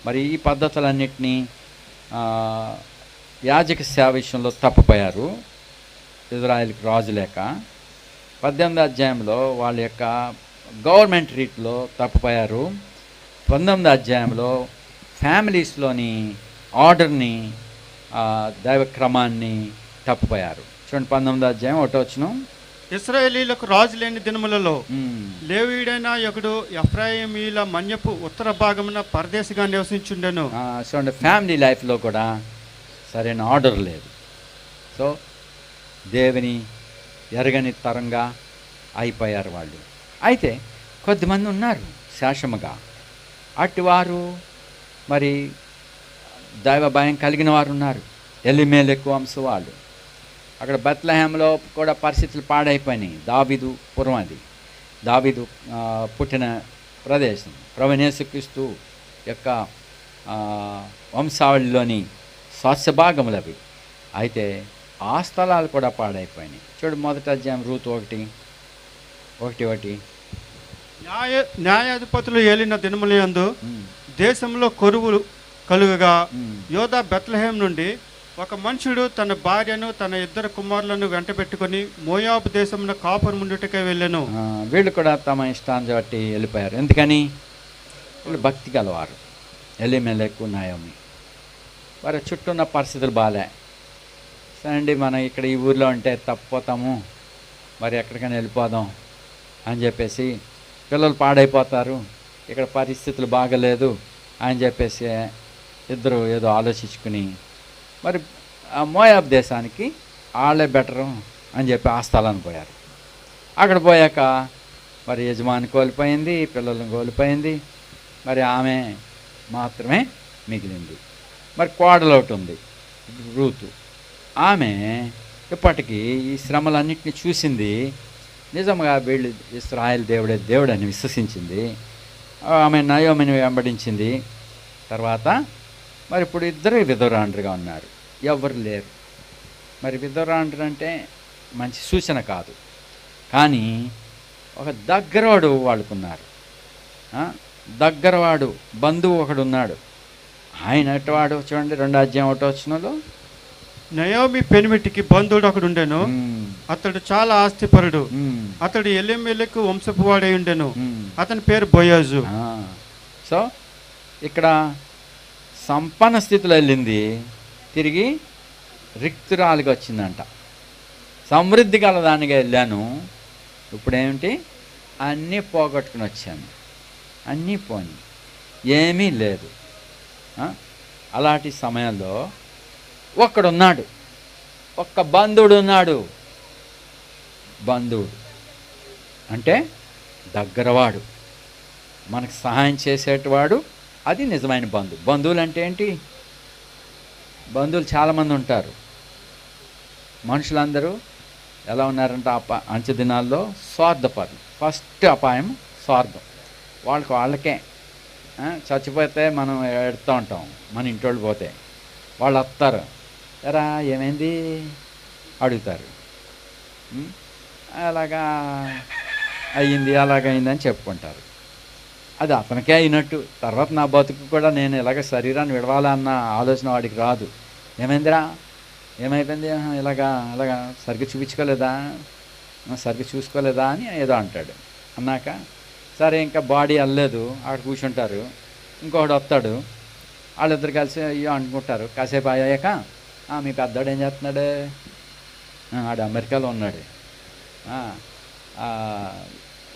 మరి ఈ పద్ధతులన్నిటినీ యాజక సేవ విషయంలో తప్పిపోయారు ఇజ్రాయెల్కి రాజు లేక. 18వ అధ్యాయంలో వాళ్ళ యొక్క గవర్నమెంట్ రీట్లో తప్పిపోయారు. 19వ అధ్యాయంలో ఫ్యామిలీస్లోని ఆర్డర్ని దైవ క్రమాన్ని తప్పిపోయారు. చూడండి 19వ అధ్యాయం 1వ వచనం. ఇశ్రాయేలీలకు రాజు లేని దినములలో లేవీయుడైన ఒకడు ఎఫ్రాయిమీల మన్యపు ఉత్తర భాగమున పరదేశిగా నివసించుండెను. చూడండి, ఫ్యామిలీ లైఫ్లో కూడా సరైన ఆర్డర్ లేదు. సో దేవుని ఎరగని తరంగా అయిపోయారు వాళ్ళు. అయితే కొద్దిమంది ఉన్నారు శాశ్వతముగా, అటువారు మరి దైవ భయం కలిగిన వారు ఉన్నారు. ఎలీమెలెకు వంశం వాళ్ళు. అక్కడ బెత్లెహేంలో కూడా పరిస్థితులు పాడైపోయినాయి. దావీదు పురం, అది దావీదు పుట్టిన ప్రదేశం, ప్రభువైన యేసుక్రీస్తు యొక్క వంశావళిలోని స్వాస్థ్య భాగములు అవి. అయితే ఆ స్థలాలు కూడా పాడైపోయినాయి. చూడు 1వ అధ్యాయం రూతు 1:1. న్యాయాధిపతులు ఏలిన దినములందు దేశంలో కొరువులు కలుగగా యోధా బెత్లెహేం నుండి ఒక మనుషుడు తన భార్యను తన 2 కుమారులను వెంట పెట్టుకుని మోయాబు దేశమున కాపురం ఉండుటకై వెళ్ళాను. వీళ్ళు కూడా తమ ఇష్టాన్ని బట్టి వెళ్ళిపోయారు. ఎందుకని? వీళ్ళు భక్తి గలవారు. Elimelech, Naomi. వారి చుట్టూ ఉన్న పరిస్థితులు బాలే. సరే మనం ఇక్కడ ఈ ఊర్లో ఉంటే తప్పిపోతాము, మరి ఎక్కడికైనా వెళ్ళిపోదాం అని చెప్పేసి, పిల్లలు పాడైపోతారు, ఇక్కడ పరిస్థితులు బాగలేదు అని చెప్పేసి ఇద్దరు ఏదో ఆలోచించుకుని మరి ఆ మోయాబ్ దేశానికి వాళ్ళే బెటరు అని చెప్పి ఆ స్థలానికి పోయారు. అక్కడ పోయాక మరి యజమాని కోల్పోయింది, పిల్లలను కోల్పోయింది, మరి ఆమె మాత్రమే మిగిలింది. మరి కోడలు ఒకటి ఉంది, రూతు. ఆమె ఇప్పటికీ ఈ శ్రమలన్నింటినీ చూసింది. నిజంగా వీళ్ళు ఇశ్రాయేలు దేవుడు అని విశ్వసించింది. ఆమె నయోమిని వెంబడించింది. తర్వాత మరి ఇప్పుడు ఇద్దరు విధవరాండ్రుగా ఉన్నారు, ఎవరు లేరు. మరి విధవరాండ్రు అంటే మంచి సూచన కాదు, కానీ ఒక దగ్గరవాడు వాళ్ళకున్నారు. దగ్గరవాడు బంధువు ఒకడు ఉన్నాడు. ఆయన ఎటువాడు చూడండి 2వ అధ్యాయం 1వ వచనంలో. నయోమి పెనిమిటికి బంధువుడు ఒకడు ఉండెను. అతడు చాలా ఆస్తిపరుడు. అతడు ఎలీమెలెకు వంశపు వాడై ఉండెను. అతని పేరు బోయజు. సో ఇక్కడ సంపన్న స్థితిలో వెళ్ళింది, తిరిగి రిక్తురాలిగా వచ్చిందంట. సమృద్ధి గలదానిగా వెళ్ళాను, ఇప్పుడేమిటి అన్నీ పోగొట్టుకుని వచ్చాను, అన్నీ పోని, ఏమీ లేదు. అలాంటి సమయంలో ఒక్కడున్నాడు, ఒక్క బంధువుడు ఉన్నాడు. బంధువుడు అంటే దగ్గరవాడు, మనకు సహాయం చేసేటివాడు. అది నిజమైన బంధువు. బంధువులు అంటే ఏంటి? బంధువులు చాలామంది ఉంటారు. మనుషులందరూ ఎలా ఉన్నారంటే అంచె దినాల్లో స్వార్థపరులు. ఫస్ట్ అపాయం స్వార్థం. వాళ్ళకే చచ్చిపోతే మనం ఎడుతూ ఉంటాం, మన ఇంటోళ్ళు పోతే వాళ్ళు వస్తారు, ఎరా ఏమైంది అడుగుతారు. అలాగా అయ్యింది, అలాగైందని చెప్పుకుంటారు. అది అతనికే అయినట్టు. తర్వాత నా బతుకు కూడా నేను ఇలాగ శరీరాన్ని విడవాలా అన్న ఆలోచన వాడికి రాదు. ఏమైందిరా, ఏమైపోయింది, ఇలాగా సరిగ్గా చూపించుకోలేదా, సరిగ్గా చూసుకోలేదా అని ఏదో అంటాడు. అన్నాక సరే ఇంకా బాడీ వెళ్ళలేదు, అక్కడ కూర్చుంటారు. ఇంకొకడు వస్తాడు, వాళ్ళిద్దరు కలిసి అయ్యో అనుకుంటారు. కాసేపు అయ్యాక మీ పెద్దవాడు ఏం చేస్తున్నాడు, ఆడు అమెరికాలో ఉన్నాడు,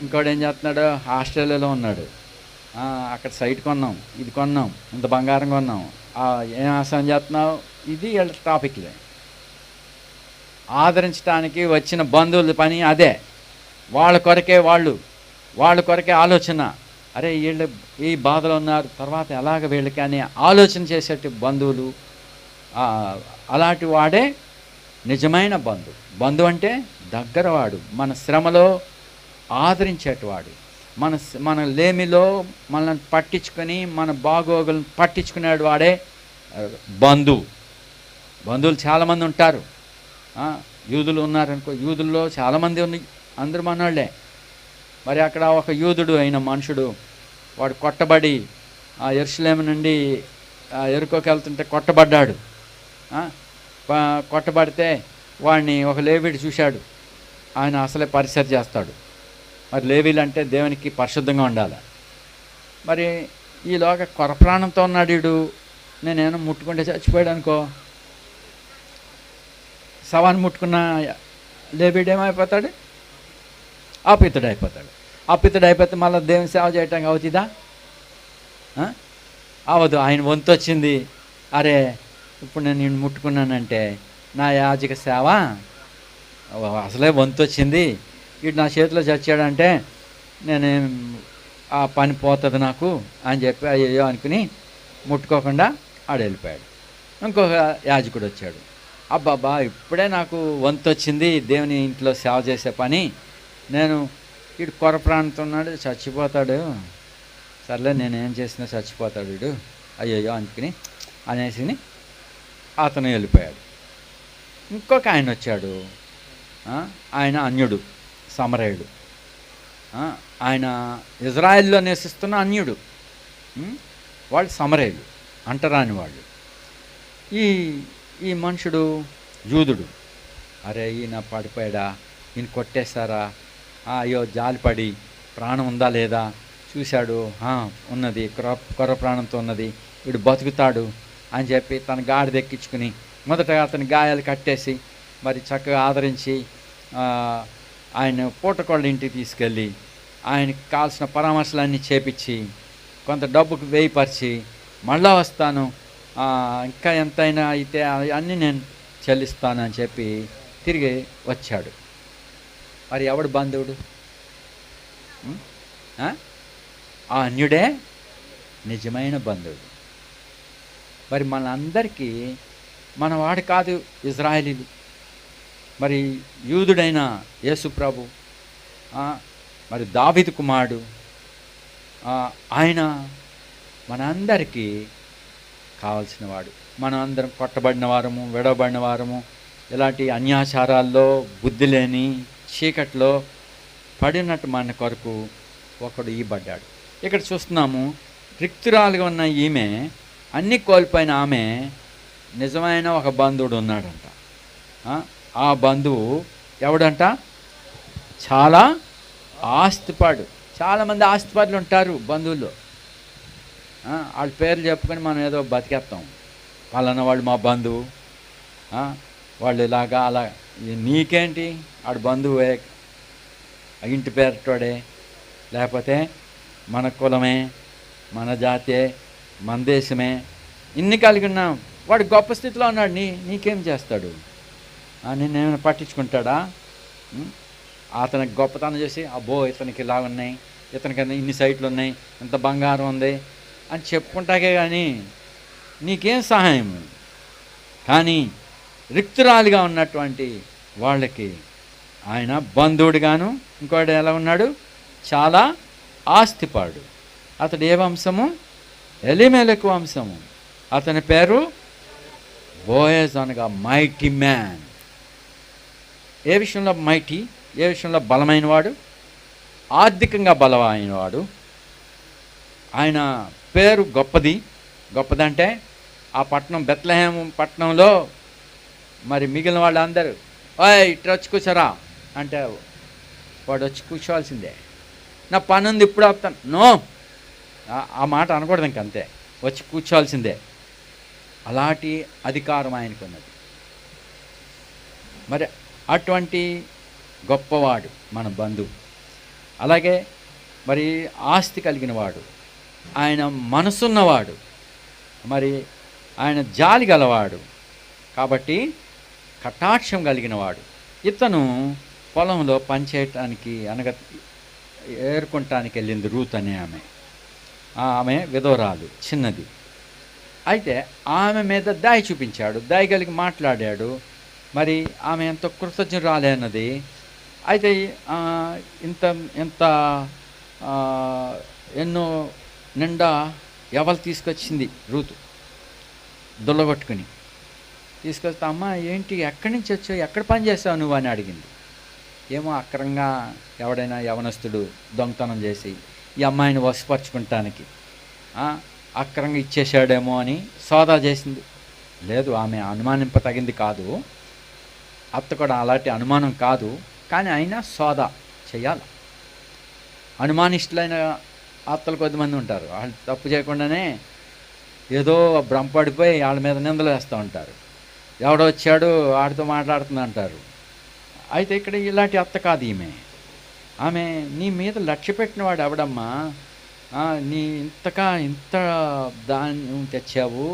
ఇంకోటి ఏం చేస్తున్నాడు, ఆస్ట్రేలియాలో ఉన్నాడు, అక్కడ సైట్ కొన్నాం, ఇది కొన్నాం, ఇంత బంగారం కొన్నాం, ఏం ఆశం చేస్తున్నావు, ఇది వీళ్ళ టాపిక్లే. ఆదరించడానికి వచ్చిన బంధువుల పని అదే. వాళ్ళ కొరకే ఆలోచన. అరే వీళ్ళు ఈ బాధలో ఉన్నారు, తర్వాత ఎలాగ వీళ్ళకి అని ఆలోచన చేసేటి బంధువులు. అలాంటి వాడే నిజమైన బంధువు అంటే దగ్గరవాడు, మన శ్రమలో ఆదరించేటివాడు, మన లేమిలో మనల్ని పట్టించుకొని మన బాగోగులను పట్టించుకునేడు వాడే బంధువులు చాలామంది ఉంటారు. యూదులు ఉన్నారనుకో, యూదుల్లో చాలామంది ఉన్నాయి, అందరూ మనోళ్ళే. మరి అక్కడ ఒక యూదుడు అయిన మనుషుడు, వాడు కొట్టబడి యెరూషలేము నుండి యెరికోకి వెళ్తుంటే కొట్టబడ్డాడు. కొట్టబడితే వాడిని ఒక లేవీడు చూశాడు. ఆయన అసలే పరిసర చేస్తాడు. మరి లేవీలు అంటే దేవునికి పరిశుద్ధంగా ఉండాలి. మరి ఈలోగా కొర ప్రాణంతో ఉన్నాడు వీడు. నేనేమో ముట్టుకుంటే చచ్చిపోయాడు అనుకో, శవాన్ని ముట్టుకున్న లేబీడు ఏమైపోతాడు? అపితుడు అయిపోతాడు. అపితుడు అయిపోతే మళ్ళీ దేవుని సేవ చేయటానికి అవుతుందా? అవదు. ఆయన వంతు వచ్చింది, అరే ఇప్పుడు నేను నిన్ను ముట్టుకున్నానంటే నా యాజక సేవ అసలే వంతు వచ్చింది, ఇటు నా చేతిలో చచ్చాడంటే నేనేం ఆ పని పోతుంది నాకు అని చెప్పి అయ్యో అనుకుని ముట్టుకోకుండా ఆడు వెళ్ళిపోయాడు. ఇంకొక యాజకుడు వచ్చాడు, అబ్బాబా ఇప్పుడే నాకు వంతు వచ్చింది దేవుని ఇంట్లో సేవ చేసే పని, నేను వీడు కొర ప్రాణంతో ఉన్నాడు, చచ్చిపోతాడు, సర్లే నేనేం చేసినా చచ్చిపోతాడు వీడు, అయ్యయ్యో అనుకుని అనేసి అతను వెళ్ళిపోయాడు. ఇంకొక ఆయన వచ్చాడు, ఆయన అన్యుడు, సమరయుడు, ఆయన ఇజ్రాయెల్లో నివసిస్తున్న అన్యుడు, వాళ్ళు సమరయులు, అంటరాని వాళ్ళు. ఈ మనుషుడు యూదుడు, అరే ఈయన పడిపోయాడా, ఈయన కొట్టేశారా, అయ్యో జాలిపడి ప్రాణం ఉందా లేదా చూశాడు, ఉన్నది, కొర ప్రాణంతో ఉన్నది, వీడు బతుకుతాడు అని చెప్పి తన గాడిద ఎక్కించుకుని మొదటగా అతని గాయాలు కట్టేసి మరి చక్కగా ఆదరించి ఆయన పూటకోళ్ళ ఇంటికి తీసుకెళ్ళి ఆయనకి కావాల్సిన పరామర్శలన్నీ చేపించి కొంత డబ్బుకు వేయిపరిచి మళ్ళా వస్తాను, ఇంకా ఎంతైనా అయితే అన్నీ నేను చెల్లిస్తాను అని చెప్పి తిరిగి వచ్చాడు. మరి ఎవడు బంధువుడు? ఆ అన్యుడే నిజమైన బంధువుడు. మరి మనందరికీ మనవాడు కాదు ఇజ్రాయేలీలు, మరి యూదుడైన యేసు ప్రభు, మరి దావీదు కుమారుడు, ఆయన మనందరికీ కావలసిన వాడు. మనం అందరం కొట్టబడిన వారము, విడవబడిన వారము, ఇలాంటి అన్యాచారాల్లో బుద్ధి లేని చీకట్లో పడినట్టు మన కొరకు ఒకడు ఇవ్వబడ్డాడు. ఇక్కడ చూస్తున్నాము, రిక్తురాలుగా ఉన్న ఈమె, అన్నీ కోల్పోయిన ఆమె నిజమైన ఒక బంధువుడు ఉన్నాడంట. ఆ బంధువు ఎవడంట? చాలా ఆస్తిపాడు. చాలామంది ఆస్తిపాడులు ఉంటారు బంధువుల్లో. వాళ్ళ పేర్లు చెప్పుకొని మనం ఏదో బతికేస్తాం, పలానా వాళ్ళు మా బంధువు, వాళ్ళు ఇలాగా అలా. నీకేంటి, ఆడు బంధువే, ఇంటి పేరుతోడే, లేకపోతే మన కులమే, మన జాతే, మన దేశమే, ఇన్ని కలిగి ఉన్నాం. వాడు గొప్ప స్థితిలో ఉన్నాడు, నీకేం చేస్తాడు? నేనేమైనా పట్టించుకుంటాడా? అతనికి గొప్పతనం చేసి, అబ్బో ఇతనికి ఇలా ఉన్నాయి, ఇతనికి ఇన్ని సైట్లు ఉన్నాయి, ఇంత బంగారం ఉంది అని చెప్పుకుంటాకే కానీ నీకేం సహాయం? కానీ రిక్తురాలిగా ఉన్నటువంటి వాళ్ళకి ఆయన బంధువుడిగాను, ఇంకోటి ఎలా ఉన్నాడు? చాలా ఆస్తిపాడు. అతడు ఏ వంశము? ఎలీమెలెకు వంశము. అతని పేరు బోయజ్, అనగా మైటీ మ్యాన్. ఏ విషయంలో మైటీ? ఏ విషయంలో బలమైన వాడు? ఆర్థికంగా బలమైన వాడు. ఆయన పేరు గొప్పది. గొప్పదంటే ఆ పట్టణం, బెత్లెహేం పట్టణంలో మరి మిగిలిన వాళ్ళందరూ ఇట్లా వచ్చి కూర్చోరా అంటే వాడు వచ్చి కూర్చోవాల్సిందే. నా పని ఉంది ఇప్పుడు ఆపుతాను, నో, ఆ మాట అనకూడదు, ఇంకంతే, వచ్చి కూర్చోవాల్సిందే. అలాంటి అధికారం ఆయనకున్నది. మరి అటువంటి గొప్పవాడు మన బంధువు. అలాగే మరి ఆస్తి కలిగిన వాడు, ఆయన మనసున్నవాడు, మరి ఆయన జాలి గలవాడు, కాబట్టి కటాక్షం కలిగిన వాడు. ఇతను పొలంలో పనిచేయటానికి, అనగా ఏరుకుంటానికి వెళ్ళింది రూత్ అనే ఆమె విధవరాలు, చిన్నది. అయితే ఆమె మీద దయ చూపించాడు, దయ కలిగి మాట్లాడాడు. మరి ఆమె ఎంతో కృతజ్ఞురాలే అన్నది. అయితే ఇంత ఎన్నో నిండా ఎవరు తీసుకొచ్చింది రూతు, దుల్లగొట్టుకుని తీసుకొస్తా, అమ్మ ఏంటి, ఎక్కడి నుంచి వచ్చావు, ఎక్కడ పని చేస్తావు నువ్వు అని అడిగింది. ఏమో అక్రంగా ఎవడైనా యవనస్తుడు దొంగతనం చేసి ఈ అమ్మాయిని వశపరుచుకుంటానికి అక్రంగా ఇచ్చేసాడేమో అని సోదా చేసింది. లేదు, ఆమె అనుమానింపతగింది కాదు, అత్త కూడా అలాంటి అనుమానం కాదు, కానీ అయినా సోదా చెయ్యాలి. అనుమానిష్టులైన అత్తలు కొద్దిమంది ఉంటారు, వాళ్ళు తప్పు చేయకుండానే ఏదో భ్రమపడిపోయి వాళ్ళ మీద నిందలు వేస్తూ ఉంటారు. ఎవడో వచ్చాడు ఆడితో మాట్లాడుతుంది అంటారు. అయితే ఇక్కడ ఇలాంటి అత్త కాదు ఆమె నీ మీద లక్ష్య పెట్టినవాడు ఎవడమ్మా, నీ ఇంత దాన్ని తెచ్చావు,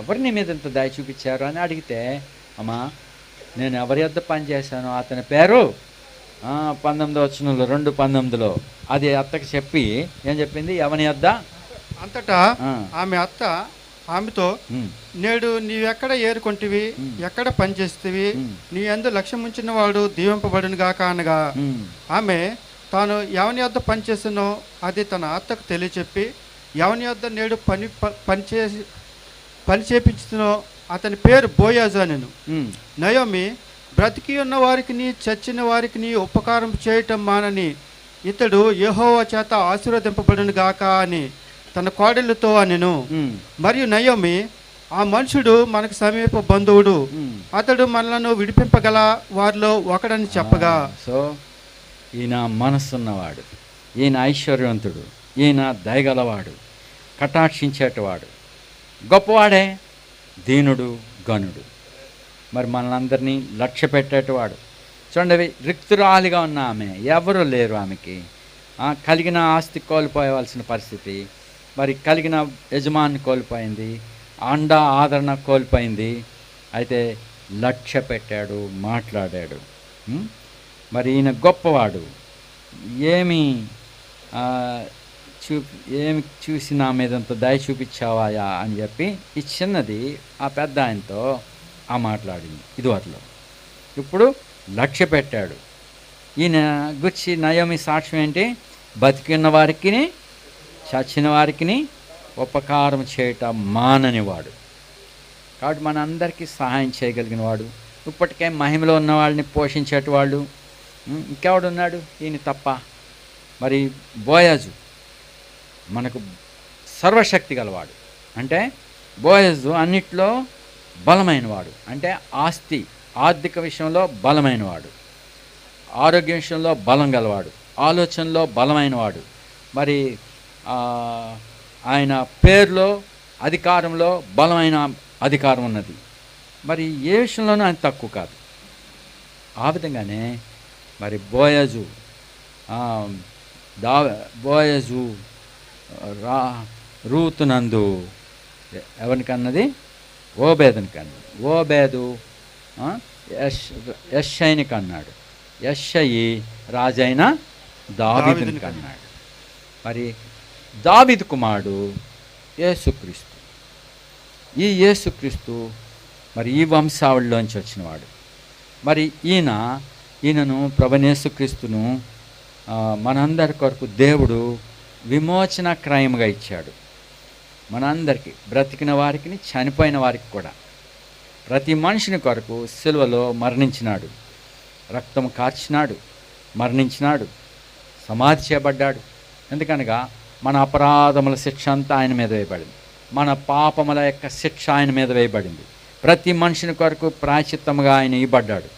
ఎవరు నీ మీద ఇంత దయ చూపించారు అని అడిగితే, అమ్మా నేను ఎవరి యొద్ద పని చేశానో అతని పేరు 19వ వచనంలో 2:19 అది అత్తకి చెప్పి ఏం చెప్పింది, ఎవని యొద్ద అంతటా ఆమె అత్త ఆమెతో, నేడు నీవెక్కడ ఏరుకొంటివి, ఎక్కడ పనిచేస్తేవి, నీ యందు లక్ష్యం ఉంచిన వాడు దీవింపబడును గాక అనగా, ఆమె తాను ఎవని యొద్ద పనిచేసినో అది తన అత్తకు తెలియచెప్పి, ఎవని యొద్ద నేడు పని చేపించునో అతని పేరు బోయాజు అనెను. నయోమి బ్రతికి ఉన్న వారికి చచ్చిన వారికి ఉపకారం చేయటం మానని ఇతడు యెహోవా చేత ఆశీర్వదింపబడును గాక అని తన కోడళ్ళతో అనెను. మరియు నయోమి, ఆ మనుషుడు మనకు సమీప బంధువుడు, అతడు మనలను విడిపింపగల వారిలో ఒకడని చెప్పగా. సో ఈయన మనస్సున్నవాడు, ఈయన ఐశ్వర్యవంతుడు, ఈయన దయగలవాడు, కటాక్షించేటవాడు, గొప్పవాడే, దీనుడు, గనుడు, మరి మనందరినీ లక్ష్య పెట్టేటవాడు. చూడండి, రిక్తురాలిగా ఉన్న ఆమె, ఎవరు లేరు ఆమెకి, కలిగిన ఆస్తి కోల్పోయవలసిన పరిస్థితి, మరి కలిగిన యజమాని కోల్పోయింది, అండ ఆదరణ కోల్పోయింది. అయితే లక్ష్య పెట్టాడు, మాట్లాడాడు. మరి ఈయన గొప్పవాడు, ఏమి చూసి నా మీదంత దయ చూపించావాయా అని చెప్పి ఈ చిన్నది ఆ పెద్ద ఆయనతో మాట్లాడింది ఇదివరలో. ఇప్పుడు లక్ష్య పెట్టాడు. ఈయన గుచ్చి నయోమి సాక్ష్యం ఏంటి, బతికిన వారికి చచ్చిన వారికి ఉపకారం చేయటం మాననివాడు. కాబట్టి మనందరికీ సహాయం చేయగలిగిన వాడు, ఇప్పటికే మహిమలో ఉన్న వాళ్ళని పోషించేటవాళ్ళు ఇంకెవడున్నాడు ఈయన తప్ప. మరి బోయాజు మనకు సర్వశక్తి గలవాడు, అంటే బోయాజు అన్నిట్లో బలమైనవాడు, అంటే ఆర్థిక విషయంలో బలమైనవాడు, ఆరోగ్య విషయంలో బలం గలవాడు, ఆలోచనలో బలమైనవాడు, మరి ఆయన పేరులో అధికారంలో బలమైన అధికారం ఉన్నది. మరి ఏ విషయంలోనూ ఆయన తక్కువ కాదు. ఆ విధంగానే మరి బోయాజు రూతునందు ఎవరికన్నది, ఓబేదుని కన్నది, ఓబేదు యెషయిని కన్నాడు, యెషయి రాజైన దావీదుని కన్నాడు. మరి దావీదు కుమారుడు యేసుక్రీస్తు. ఈ యేసుక్రీస్తు మరి ఈ వంశావళిలోంచి వచ్చినవాడు. మరి ఈయనను ప్రభువైన యేసుక్రీస్తును మనందరి కొరకు దేవుడు విమోచన క్రయముగా ఇచ్చాడు. మనందరికీ, బ్రతికిన వారికి, చనిపోయిన వారికి కూడా, ప్రతి మనిషిని కొరకు సిలువలో మరణించినాడు, రక్తం కార్చినాడు, మరణించినాడు, సమాధి చేయబడ్డాడు. ఎందుకనగా మన అపరాధముల శిక్ష అంతా ఆయన మీద వేయబడింది, మన పాపముల యొక్క శిక్ష ఆయన మీద వేయబడింది. ప్రతి మనిషిని కొరకు ప్రాయశ్చిత్తముగా ఆయన ఇవ్వబడ్డాడు.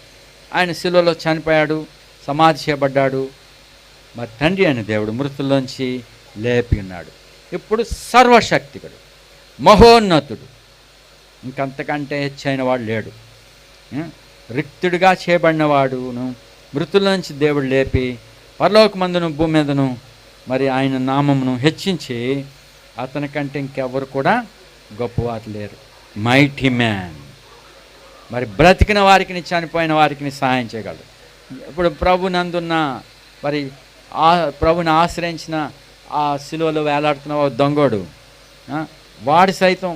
ఆయన సిలువలో చనిపోయాడు, సమాధి చేయబడ్డాడు. మరి తండ్రి అయిన దేవుడు మృతుల్లోంచి లేపి ఉన్నాడు. ఇప్పుడు సర్వశక్తికుడు, మహోన్నతుడు, ఇంకంతకంటే హెచ్చైన వాడు లేడు. రిక్తుడిగా చేయబడినవాడును మృతుల్లోంచి దేవుడు లేపి పరలోకమందును భూమి మీదను మరి ఆయన నామమును హెచ్చించి అతని కంటే ఇంకెవరు కూడా గొప్పవారు లేరు. Mighty man. మరి బ్రతికిన వారికి, చనిపోయిన వారికి సహాయం చేయగలరు. ఇప్పుడు ప్రభునందున్న మరి ప్రభుని ఆశ్రయించిన ఆ సిలువలో వేలాడుతున్న దొంగోడు, వాడు సైతం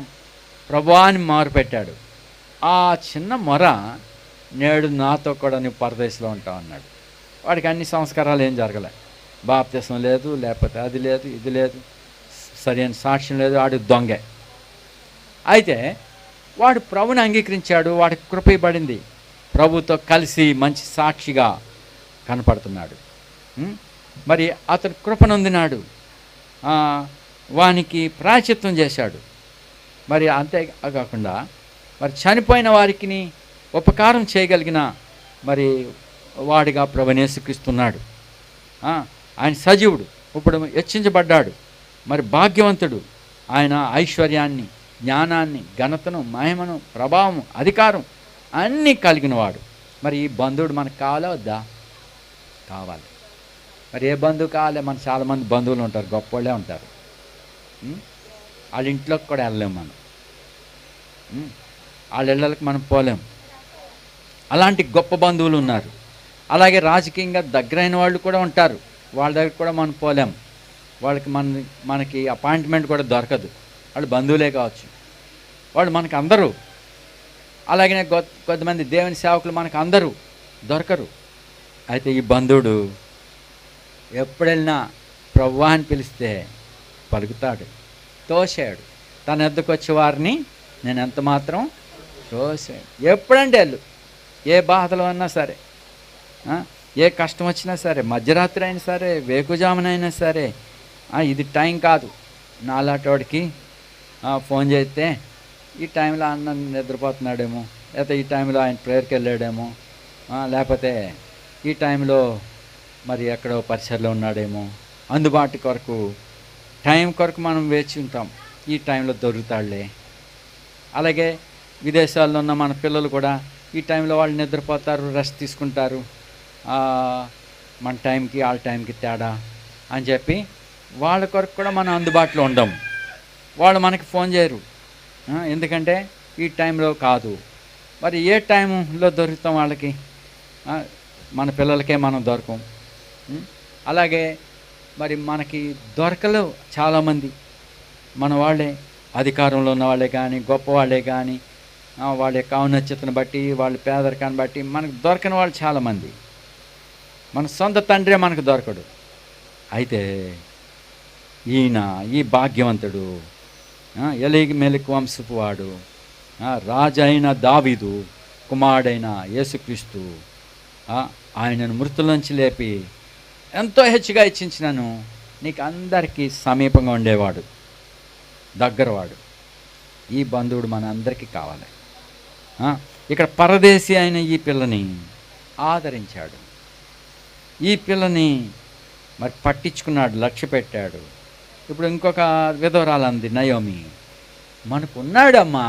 ప్రభువాని మొరపెట్టాడు. ఆ చిన్న మొర, నేడు నాతో కూడా నువ్వు పరదేశంలో ఉంటావు అన్నాడు. వాడికి అన్ని సంస్కారాలు ఏం జరగలే, బాప్తిసం లేదు, లేకపోతే అది లేదు, ఇది లేదు, సరైన సాక్ష్యం లేదు, వాడు దొంగే. అయితే వాడు ప్రభుని అంగీకరించాడు, వాడికి కృప ఇవ్వబడింది, ప్రభుతో కలిసి మంచి సాక్షిగా కనపడుతున్నాడు. మరి అతను కృపనొందినాడు, వానికి ప్రాయశ్చిత్తం చేశాడు. మరి అంతే కాకుండా మరి చనిపోయిన వారికి ఉపకారం చేయగలిగిన మరి వాడిగా ప్రభువుని యేసుక్రీస్తున్నాడు. ఆయన సజీవుడు, ఇప్పుడు హెచ్చించబడ్డాడు, మరి భాగ్యవంతుడు. ఆయన ఐశ్వర్యాన్ని, జ్ఞానాన్ని, ఘనతను, మహిమను, ప్రభావం, అధికారం అన్నీ కలిగినవాడు. మరి ఈ బంధువుడు మనకు కావాలా వద్దా? కావాలి. మరి ఏ బంధువు కావాలి? మన చాలామంది బంధువులు ఉంటారు, గొప్పవాళ్ళే ఉంటారు. వాళ్ళ ఇంట్లోకి కూడా వెళ్ళలేము మనం. వాళ్ళ ఇళ్ళకి మనం పోలేం. అలాంటి గొప్ప బంధువులు ఉన్నారు. అలాగే రాజకీయంగా దగ్గరైన వాళ్ళు కూడా ఉంటారు, వాళ్ళ దగ్గర కూడా మనం పోలేం. వాళ్ళకి మనకి అపాయింట్మెంట్ కూడా దొరకదు. వాళ్ళు బంధువులే కావచ్చు, వాళ్ళు మనకు అందరూ. అలాగనే కొద్దిమంది దేవుని సేవకులు మనకు అందరూ దొరకరు. అయితే ఈ బంధువుడు ఎప్పుడెళ్ళినా ప్రభువా అని పిలిస్తే పలుకుతాడు, తోసాడు. తన ఎద్దకు వచ్చే వారిని నేను ఎంత మాత్రం తోసాడు. ఎప్పుడంటే వెళ్ళు, ఏ బాధలు అన్నా సరే, ఏ కష్టం వచ్చినా సరే, మధ్యరాత్రి అయినా సరే, వేకుజామునైనా సరే, ఇది టైం కాదు. నాలాటోడికి ఫోన్ చేస్తే ఈ టైంలో అన్న నిద్రపోతున్నాడేమో, లేకపోతే ఈ టైంలో ఆయన ప్రేయర్కి వెళ్ళాడేమో, లేకపోతే ఈ టైంలో మరి ఎక్కడో పరిసరలో ఉన్నాడేమో, అందుబాటు కొరకు టైం కొరకు మనం వేచి ఉంటాం. ఈ టైంలో దొరుకుతాడులే. అలాగే విదేశాల్లో ఉన్న మన పిల్లలు కూడా ఈ టైంలో వాళ్ళు నిద్రపోతారు, రెస్ట్ తీసుకుంటారు, మన టైంకి వాళ్ళ టైంకి తేడా అని చెప్పి వాళ్ళ కొరకు కూడా మనం అందుబాటులో ఉండం. వాళ్ళు మనకి ఫోన్ చేయరు, ఎందుకంటే ఈ టైంలో కాదు. మరి ఏ టైంలో దొరుకుతాం వాళ్ళకి? మన పిల్లలకే మనం దొరకం. అలాగే మరి మనకి దొరకలు చాలామంది మన వాళ్ళే, అధికారంలో ఉన్న వాళ్ళే కానీ, గొప్ప వాళ్ళే కానీ, వాళ్ళ యొక్క ఔన్నత్యతను బట్టి, వాళ్ళ పేదరికాన్ని బట్టి మనకు దొరకని వాళ్ళు చాలామంది. మన సొంత తండ్రే మనకు దొరకడు. అయితే ఈయన, ఈ భాగ్యవంతుడు, ఎలీగి మెలికి వంశపు వాడు, రాజు అయిన దావీదు కుమారుడైన యేసుక్రీస్తు, ఆయనను మృతుల నుంచి లేపి ఎంతో హెచ్చుగా ఇచ్చించినను నీకు అందరికీ సమీపంగా ఉండేవాడు, దగ్గరవాడు. ఈ బంధువుడు మన అందరికీ కావాలి. ఇక్కడ పరదేశీ అయిన ఈ పిల్లని ఆదరించాడు, ఈ పిల్లని మరి పట్టించుకున్నాడు, లక్ష్య పెట్టాడు. ఇప్పుడు ఇంకొక విధవరాలంది నయోమి, మనకున్నాడమ్మా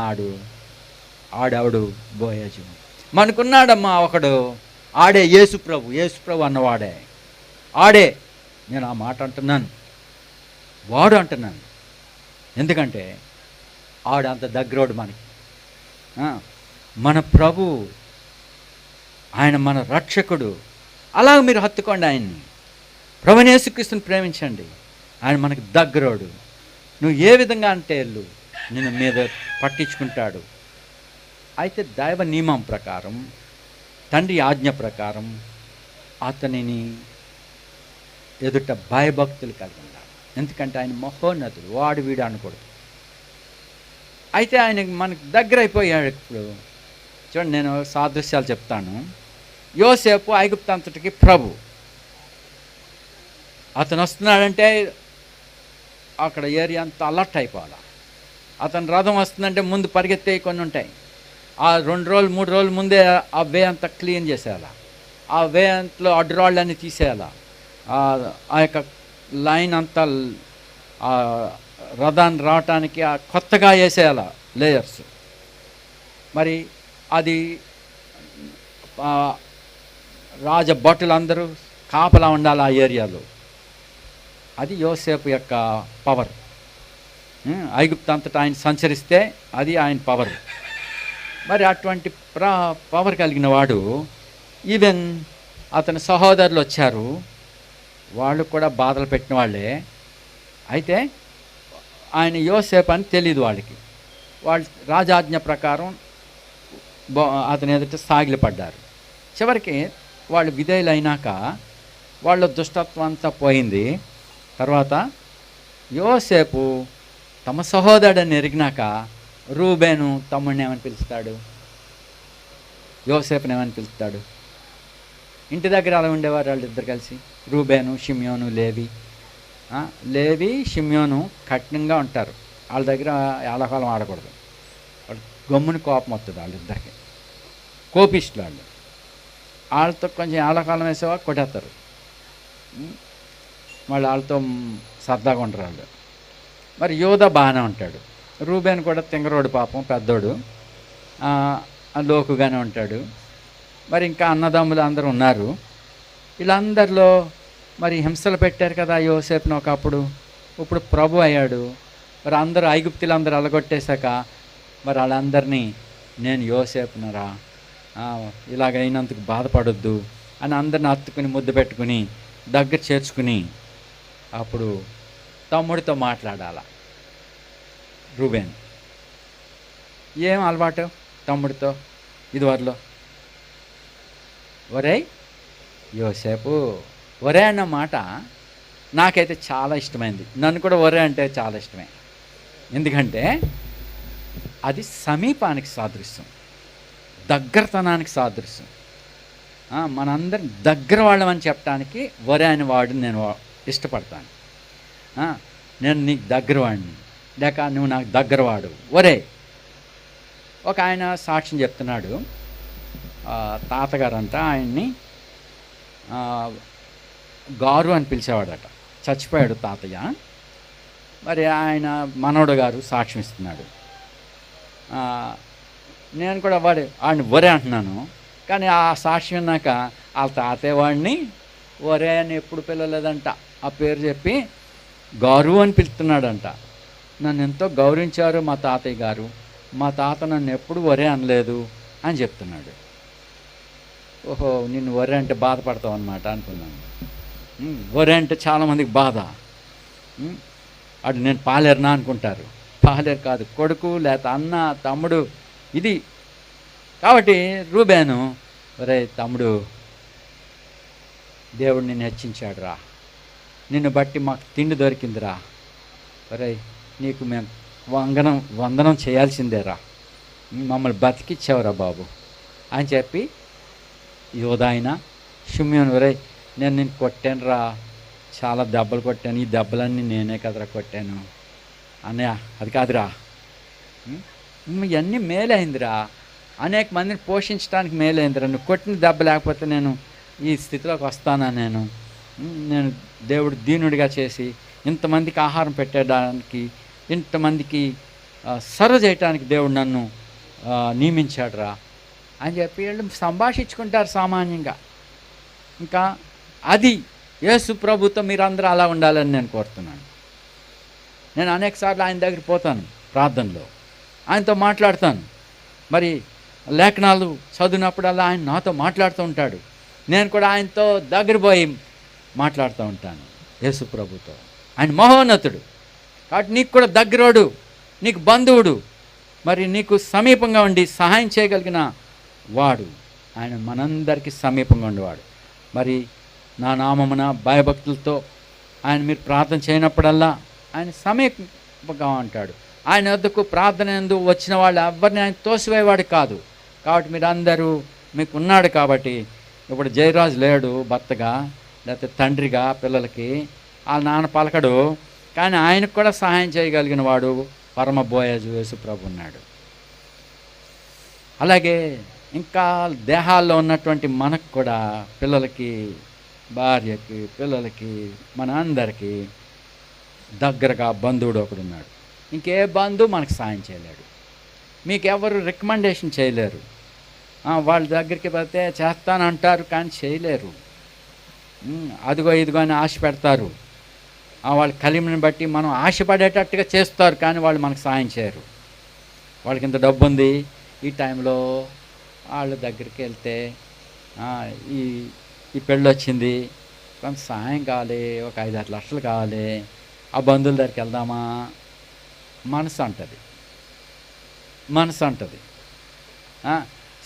ఆడవడు బోయజు, మనకున్నాడమ్మా ఒకడు, ఆడే యేసుప్రభు అన్నవాడే, ఆడే. నేను ఆ మాట అంటున్నాను, వాడు అంటున్నాను. ఎందుకంటే ఆడంత దగ్గరోడు మనకి. మన ప్రభు, ఆయన మన రక్షకుడు. అలాగ మీరు హత్తుకోండి ఆయన్ని. ప్రభువైన యేసుక్రీస్తుని ప్రేమించండి, ఆయన మనకు దగ్గరోడు. నువ్వు ఏ విధంగా అంటే వెళ్ళు, నిన్ను మీద పట్టించుకుంటాడు. అయితే దైవ నియమం ప్రకారం, తండ్రి ఆజ్ఞ ప్రకారం అతనిని ఎదుట భయభక్తులు కలిగి ఉండాలి. ఎందుకంటే ఆయన మహోన్నతుడు, వాడు వీడు అనకూడదు. అయితే ఆయన మనకు దగ్గర అయిపోయాడు. ఇప్పుడు చూడండి, నేను సాదృశ్యాలు చెప్తాను. యోసేపు ఐగుప్తు అంతటికి ప్రభు. అతను వస్తున్నాడంటే అక్కడ ఏరియా అంతా అలర్ట్ అయిపోవాలి. అతను రథం వస్తుందంటే ముందు పరిగెత్తే కొన్ని ఉంటాయి. ఆ 2 రోజులు 3 రోజుల ముందే ఆ వే అంతా క్లీన్ చేసేయాలి. ఆ వే అంతలో అడ్డురాళ్ళని తీసేయాలి. ఆ యొక్క లైన్ అంతా రథాన్ని రావటానికి కొత్తగా వేసేయాలి లేయర్స్. మరి అది రాజభటులందరూ కాపలా ఉండాలి ఆ ఏరియాలో. అది యోసేపు యొక్క పవర్. ఐగుప్తు అంతటా ఆయన సంచరిస్తే అది ఆయన పవర్. మరి అటువంటి పవర్ కలిగిన వాడు, ఈవెన్ అతని సహోదరులు వచ్చారు, వాళ్ళు కూడా బాధలు పెట్టిన వాళ్ళే. అయితే ఆయన యోసేపు అని తెలియదు వాళ్ళకి. వాళ్ళు రాజాజ్ఞ ప్రకారం అతని ఎదుట సాగిలపడ్డారు. చివరికి వాళ్ళు విధేయులైనాక వాళ్ళ దుష్టత్వం అంతా పోయింది. తర్వాత యోసేపు తమ సహోదరుడిని ఎరిగినాక రూబేను తమ్ముడిని ఏమని పిలుస్తాడు? యోసేపుని ఏమని పిలుస్తాడు? ఇంటి దగ్గర అలా ఉండేవారు వాళ్ళిద్దరు కలిసి, రూబేను, షిమ్యోను, లేవి షిమ్యోను కఠినంగా ఉంటారు. వాళ్ళ దగ్గర ఏలకాలం ఆడకూడదు. వాళ్ళు గమ్ముని కోపం వస్తుంది వాళ్ళిద్దరికి, కోపిస్టులు వాళ్ళు. వాళ్ళతో కొంచెం ఏలకాలం వేసేవా కొట్టేస్తారు. వాళ్ళతో సరదాగా ఉంటారు వాళ్ళు. మరి యోధ బాగానే ఉంటాడు. రూబేన్ కూడా తింగరోడు పాపం, పెద్దోడు, లోకుగానే ఉంటాడు. మరి ఇంకా అన్నదమ్ములు అందరూ ఉన్నారు. వీళ్ళందరిలో మరి హింసలు పెట్టారు కదా యోసేపును ఒకప్పుడు. ఇప్పుడు ప్రభు అయ్యాడు. మరి అందరూ ఐగుప్తులందరూ అలగొట్టేశాక మరి వాళ్ళందరినీ నేను యోసేపునరా, ఇలాగైనందుకు బాధపడొద్దు అని అందరిని హత్తుకుని ముద్దు పెట్టుకుని దగ్గర చేర్చుకుని అప్పుడు తమ్ముడితో మాట్లాడాల. రూబేన్ ఏం అలవాటు తమ్ముడితో ఇదివరలో, ఒరే యోసేపు, ఒరే అన్న మాట నాకైతే చాలా ఇష్టమైంది. నన్ను కూడా ఒరే అంటే చాలా ఇష్టమే. ఎందుకంటే అది సమీపానికి సాదృశ్యం, దగ్గరతనానికి సాదృశ్యం. మనందరం దగ్గర వాళ్ళమని చెప్పడానికి ఒరే అని వాడు నేను ఇష్టపడతాను. నేను నీకు దగ్గరవాడిని, లేక నువ్వు నాకు దగ్గరవాడు, ఒరే. ఒక ఆయన సాక్ష్యం చెప్తున్నాడు. తాతగారంట ఆయన్ని గారు అని పిలిచేవాడట. చచ్చిపోయాడు తాతయ్య. మరి ఆయన మనవడు గారు సాక్ష్యం ఇస్తున్నాడు. నేను కూడా వాడిని ఒరే అంటున్నాను, కానీ ఆ సాక్ష్యం విన్నాక వాళ్ళ తాతయ్య వాడిని ఒరే అని ఎప్పుడు పిలవలేదంట. ఆ పేరు చెప్పి గారు అని పిలుస్తున్నాడంట. నన్ను ఎంతో గౌరవించారు మా తాతయ్య గారు, మా తాత నన్ను ఎప్పుడు ఒరే అనలేదు అని చెప్తున్నాడు. ఓహో, నిన్ను ఒరే అంటే బాధపడతావు అన్నమాట అనుకున్నాను. ఒరే అంటే చాలామందికి బాధ. అటు నేను పాలేరునా అనుకుంటారు. పాలేరు కాదు, కొడుకు లేకపోతే అన్న, తమ్ముడు. ఇది కాబట్టి రూబేను, ఒరే తమ్ముడు, దేవుడు నిన్ను హెచ్చించాడు రా, నిన్ను బట్టి మాకు తిండి దొరికిందిరా, ఒరే నీకు మేము వందనం చేయాల్సిందేరా, మమ్మల్ని బతికిచ్చావురా బాబు అని చెప్పి యోధాయిన షిమ్యోను, ఒరే నేను నిన్ను కొట్టాను రా, చాలా దెబ్బలు కొట్టాను, ఈ దెబ్బలన్నీ నేనే కదరా కొట్టాను అన్నయ్య, అది కాదురా, ఇవన్నీ మేలైందిరా, అనేక మందిని పోషించడానికి మేలైందిరా, నువ్వు కొట్టిన దెబ్బ లేకపోతే నేను ఈ స్థితిలోకి వస్తానా, నేను దేవుడు దీనుడిగా చేసి ఇంతమందికి ఆహారం పెట్టడానికి, ఇంతమందికి సర్వ్ చేయడానికి దేవుడు నన్ను నియమించాడు రా అని చెప్పి వీళ్ళు సంభాషించుకుంటారు సామాన్యంగా. ఇంకా అది యేసు ప్రభుతో మీరందరూ అలా ఉండాలని నేను కోరుతున్నాను. నేను అనేకసార్లు ఆయన దగ్గరికి పోతాను ప్రార్థనలో, ఆయనతో మాట్లాడతాను. మరి లేఖనాలు చదివినప్పుడల్లా ఆయన నాతో మాట్లాడుతూ ఉంటాడు. నేను కూడా ఆయనతో దగ్గర పోయి మాట్లాడుతూ ఉంటాను యేసు ప్రభుతో. ఆయన మహోన్నతుడు కాబట్టి నీకు కూడా దగ్గరోడు, నీకు బంధువుడు, మరి నీకు సమీపంగా ఉండి సహాయం చేయగలిగిన వాడు ఆయన, మనందరికీ సమీపంగా ఉండేవాడు. మరి నా నామమున భయభక్తులతో ఆయన మీరు ప్రార్థన చేయనప్పుడల్లా ఆయన సమీపంగా ఉంటాడు. ఆయన వద్దకు ప్రార్థన ఎందుకు వచ్చిన వాళ్ళు ఎవరిని ఆయన తోసివేవాడు కాదు. కాబట్టి మీరు అందరూ మీకు ఉన్నాడు. కాబట్టి ఇప్పుడు జయరాజు లేడు భర్తగా, లేకపోతే తండ్రిగా పిల్లలకి, వాళ్ళ నాన్న పలకడు, కానీ ఆయనకు కూడా సహాయం చేయగలిగిన వాడు పరమ బోయజు యేసు ప్రభు ఉన్నాడు. అలాగే ఇంకా దేహాల్లో ఉన్నటువంటి మనకు కూడా, పిల్లలకి, భార్యకి, పిల్లలకి, మన అందరికీ దగ్గరగా బంధువుడు ఒకడున్నాడు. ఇంకే బంధువు మనకు సాయం చేయలేడు, మీకు ఎవరు రికమెండేషన్ చేయలేరు. వాళ్ళ దగ్గరికి పోతే చేస్తానంటారు కానీ చేయలేరు. అదిగో ఇదిగో అని ఆశ పెడతారు. వాళ్ళ కలిమిని బట్టి మనం ఆశపడేటట్టుగా చేస్తారు, కానీ వాళ్ళు మనకు సాయం చేయరు. వాళ్ళకి ఇంత డబ్బు ఉంది, ఈ టైంలో వాళ్ళ దగ్గరికి వెళ్తే ఈ పెళ్ళి వచ్చింది, కొంత సహాయం కావాలి, ఒక 5-6 లక్షలు కావాలి, ఆ బంధువుల దగ్గరికి వెళ్దామా, మనసు అంటది.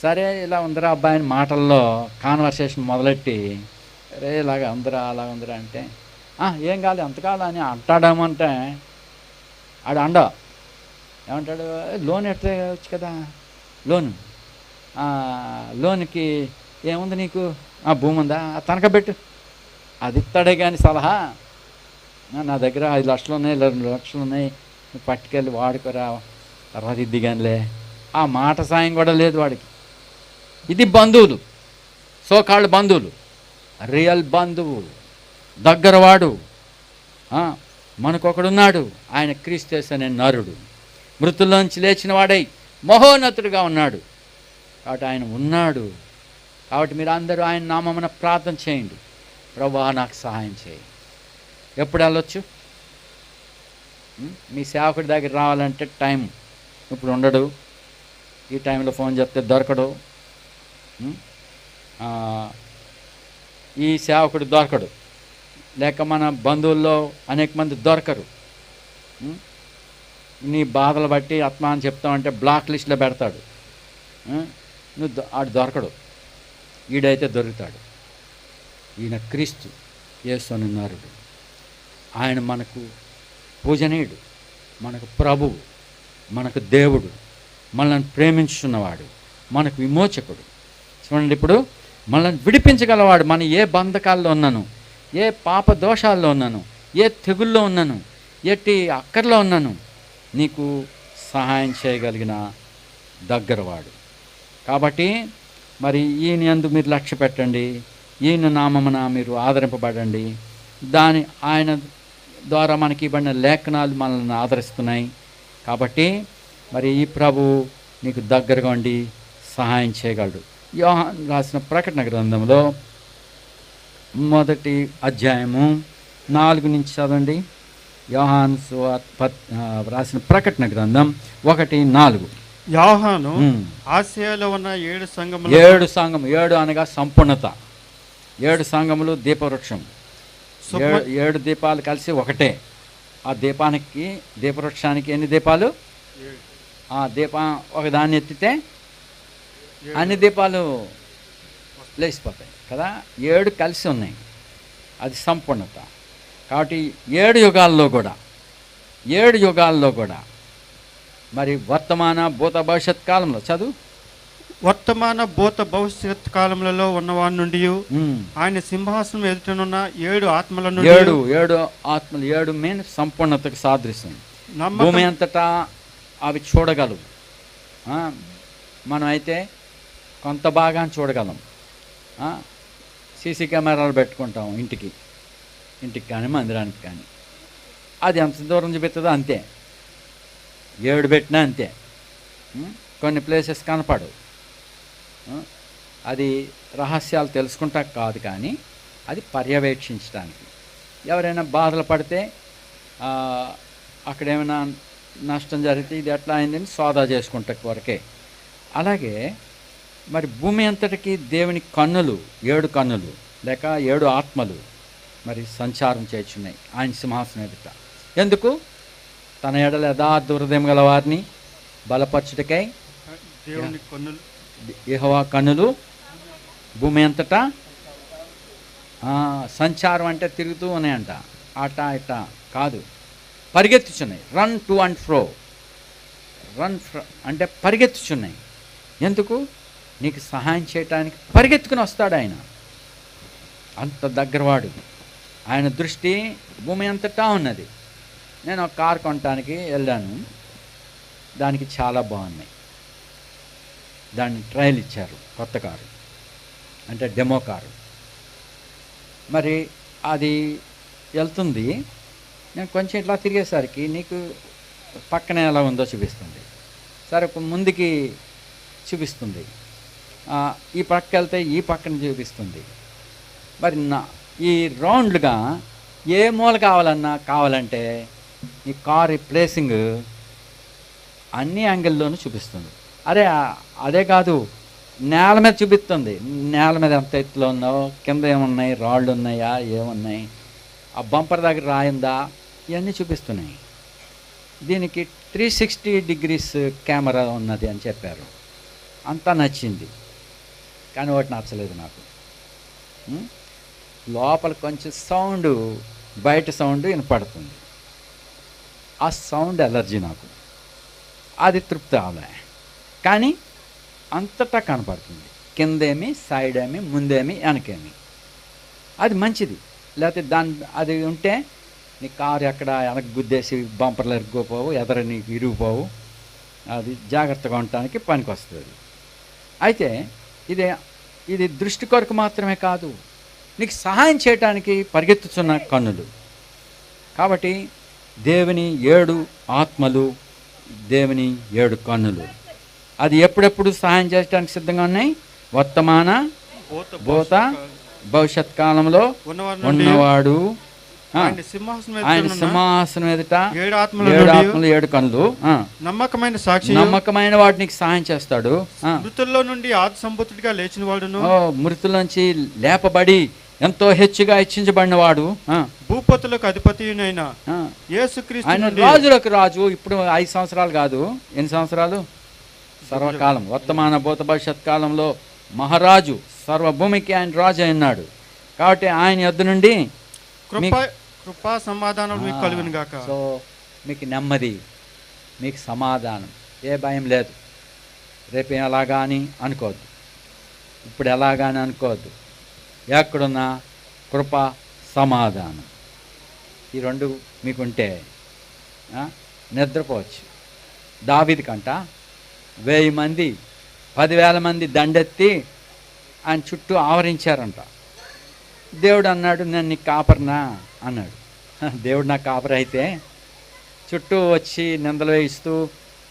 సరే ఇలా ఉందిరా అబ్బాయిని మాటల్లో కాన్వర్సేషన్ మొదలెట్టి, రే ఇలాగ ఉందిరా అలా ఉందిరా అంటే, ఏం కావాలి అంత కావాలని అంటాడేమంటే ఆడు ఏమంటాడు, లోన్ ఎట్టవచ్చు కదా, లోన్కి ఏముంది నీకు, భూమి ఉందా, తనఖా పెట్టు, అది ఇస్తాడే కానీ సలహా, నా దగ్గర 5 లక్షలు ఉన్నాయి, 2 లక్షలు ఉన్నాయి, నువ్వు పట్టుకెళ్ళి వాడుకోరా, తర్వాత ఇది కానిలే, ఆ మాట సాయం కూడా లేదు వాడికి. ఇది బంధువులు, సోకాళ్ళ బంధువులు. రియల్ బంధువు, దగ్గరవాడు మనకొకడున్నాడు, ఆయన క్రీస్తు అనే నరుడు. మృతుల్లోంచి లేచిన వాడై మహోన్నతుడిగా ఉన్నాడు. కాబట్టి ఆయన ఉన్నాడు. కాబట్టి మీరు అందరూ ఆయన నామమున ప్రార్థన చేయండి, ప్రభువా నాకు సహాయం చేయి. ఎప్పుడు వెళ్ళొచ్చు? మీ సేవకుడి దగ్గర రావాలంటే టైం ఇప్పుడు ఉండడు. ఈ టైంలో ఫోన్ చేస్తే దొరకడు. ఈ సేవకుడు దొరకడు, లేక మన బంధువుల్లో అనేక మంది దొరకరు. నీ బాధలు బట్టి ఆత్మ అని చెప్తామంటే బ్లాక్ లిస్ట్లో పెడతాడు. ఆడు దొరకడు. ఈడైతే దొరుకుతాడు. ఈయన క్రీస్తు యేసు అని నరుడు. ఆయన మనకు పూజనీయుడు, మనకు ప్రభువు, మనకు దేవుడు, మనల్ని ప్రేమించున్నవాడు, మనకు విమోచకుడు. చూడండి, ఇప్పుడు మనల్ని విడిపించగలవాడు. మన ఏ బంధకాల్లో ఉన్నాను, ఏ పాప దోషాల్లో ఉన్నాను, ఏ తెగుల్లో ఉన్నాను, ఎట్టి అక్కర్లో ఉన్నాను, నీకు సహాయం చేయగలిగిన దగ్గరవాడు. కాబట్టి మరి ఈయన యందు మీరు లక్ష్య పెట్టండి, ఈయన నామమున మీరు ఆదరింపబడండి. ఆయన ద్వారా మనకి ఇవ్వబడిన లేఖనాలు మనల్ని ఆదరిస్తున్నాయి. కాబట్టి మరి ఈ ప్రభు నీకు దగ్గరగా ఉండి సహాయం చేయగలడు. యోహాను రాసిన ప్రకటన గ్రంథంలో 1వ అధ్యాయము 4 నుంచి చదవండి. యోహాను రాసిన ప్రకటన గ్రంథం 1:4. యోహాను ఆసియాలో ఉన్న 7 సంఘములు. 7 అనగా సంపూర్ణత. 7 సంఘములు దీపవృక్షం. 7 దీపాలు కలిసి ఒకటే. ఆ దీపవృక్షానికి ఎన్ని దీపాలు? ఆ దీపం ఒకదాన్ని ఎత్తితే అన్ని దీపాలు లేచిపోతాయి కదా. 7 కలిసి ఉన్నాయి, అది సంపూర్ణత. కాబట్టి 7 యుగాల్లో కూడా మరి వర్తమాన భూత భవిష్యత్ కాలంలో చదువు. వర్తమాన భూత భవిష్యత్ కాలములలో ఉన్నవాడి నుండి ఆయన సింహాసనం ఎదుటనున్న 7 ఆత్మల నుండి. 7 ఆత్మలు. 7 మీన్ సంపూర్ణతకు సాదృశ్యం. భూమి అంతటా అవి చూడగలవు. మనం అయితే కొంత భాగాన్ని చూడగలం. సీసీ కెమెరాలు పెట్టుకుంటాం ఇంటికి కానీ మందిరానికి కానీ. అది ఎంత దూరం చూపిస్తుందో అంతే. 7 పెట్టినా అంతే. కొన్ని ప్లేసెస్ కనపడవు. అది రహస్యాలు తెలుసుకుంటా కాదు, కానీ అది పర్యవేక్షించడానికి. ఎవరైనా బాధలు పడితే అక్కడ ఏమైనా నష్టం జరిగితే ఇది ఎట్లా అయిందని సోదా చేసుకుంటా వరకే. అలాగే మరి భూమి అంతటికి దేవుని కన్నులు, 7 కన్నులు లేక 7 ఆత్మలు మరి సంచారం చేస్తున్నాయి ఆయన సింహాసనం ఎదుట. ఎందుకు? తన ఎడల యథార్థ హృదయం గల వారిని బలపరచుటకై దేవుని కన్నులు, యెహోవా కన్నులు భూమి అంతటా సంచారం అంటే తిరుగుతూ ఉన్నాయంట. అటా ఇటా కాదు, పరిగెత్తుచున్నాయి. Run to and fro. అంటే పరిగెత్తుచున్నాయి. ఎందుకు? నీకు సహాయం చేయటానికి పరిగెత్తుకుని వస్తాడు ఆయన. అంత దగ్గరవాడు. ఆయన దృష్టి భూమి అంతటా ఉన్నది. నేను ఒక కారు కొనడానికి వెళ్ళాను. దానికి చాలా బాగున్నాయి. దాన్ని ట్రయల్ ఇచ్చారు. కొత్త కారు అంటే డెమో కారు. మరి అది వెళ్తుంది. నేను కొంచెం ఇట్లా తిరిగేసరికి నీకు పక్కన ఎలా ఉందో చూపిస్తుంది. సరే ముందుకి చూపిస్తుంది, ఈ పక్కకి వెళ్తే ఈ పక్కన చూపిస్తుంది. మరి ఈ రౌండ్లుగా ఏ మూల కావాలంటే ఈ కార్ ప్లేసింగ్ అన్ని యాంగిల్లోనూ చూపిస్తుంది. అదే కాదు, నేల మీద చూపిస్తుంది. నేల మీద ఎంత ఎత్తులో ఉన్నావు, కింద ఏమున్నాయి, రాళ్ళు ఉన్నాయా, ఏమున్నాయి, ఆ బంపర్ దగ్గర రాయిందా, ఇవన్నీ చూపిస్తున్నాయి. దీనికి 360 డిగ్రీస్ కెమెరా ఉన్నది అని చెప్పారు. అంతా నచ్చింది, కానీ ఒకటి నచ్చలేదు నాకు. లోపల కొంచెం సౌండ్, బయట సౌండ్ వినపడుతుంది. ఆ సౌండ్ ఎలర్జీ నాకు. అది తృప్తి అవలే. కానీ అంతటా కనపడుతుంది. కిందేమి, సైడ్ ఏమి, ముందేమి, వెనకేమి. అది మంచిది. లేకపోతే అది ఉంటే నీ కారు ఎక్కడ వెనక గుద్దేసి బంపర్లు ఎరుగుపోవు, ఎదర నీకు ఇరిగిపోవు. అది జాగ్రత్తగా ఉండటానికి పనికి వస్తుంది. అయితే ఇది దృష్టి కొరకు మాత్రమే కాదు, నీకు సహాయం చేయటానికి పరిగెత్తుతున్న కన్నులు. కాబట్టి దేవుని 7 ఆత్మలు దేవుని 7 కన్నులు. అది ఎప్పుడెప్పుడు సహాయం చేయడానికి సిద్ధంగా ఉన్నాయి? వర్తమాన, భూత, భవిష్యత్ కాలంలో ఉన్నవాడు. ఆయన సింహాసనం ఆయన సింహాసనం ఎదుట 7 ఆత్మలు 7 కన్నులు. నమ్మకమైన సాక్షి, నమ్మకమైన వాటికి సహాయం చేస్తాడు. మృతుల్లో నుండి ఆది సంబుతుడిగా లేచిన వాడును, మృతుల్లోంచి లేపబడి ఎంతో హెచ్చుగా హెచ్చించబడిన వాడు, భూపతులకు అధిపతినైన యేసుక్రీస్తు, ఆయన రాజులకు రాజు. ఇప్పుడు 5 సంవత్సరాలు కాదు, ఎన్ని సంవత్సరాలు? సర్వకాలం, వర్తమాన, భూత, భవిష్యత్ కాలంలో మహారాజు, సర్వభూమికి ఆయన రాజు అయినాడు. కాబట్టి ఆయన యొద్ద నుండి కృపా సమాధానం మీకు కలుగును గాక. సో మీకు నెమ్మది, మీకు సమాధానం, ఏ భయం లేదు. రేపు ఎలాగా అని అనుకోవద్దు, ఇప్పుడు ఎలాగా అని అనుకోవద్దు. ఎక్కడున్నా కృప, సమాధానం, ఈ 2 మీకుంటే నిద్రపోవచ్చు. దావీదు కంట 1000 మంది 10,000 మంది దండెత్తి ఆయన చుట్టూ ఆవరించారంట. దేవుడు అన్నాడు, నేను నీకు కాపర్నా అన్నాడు. దేవుడు నాకు కాపర్ అయితే చుట్టూ వచ్చి నిందలు వేయిస్తూ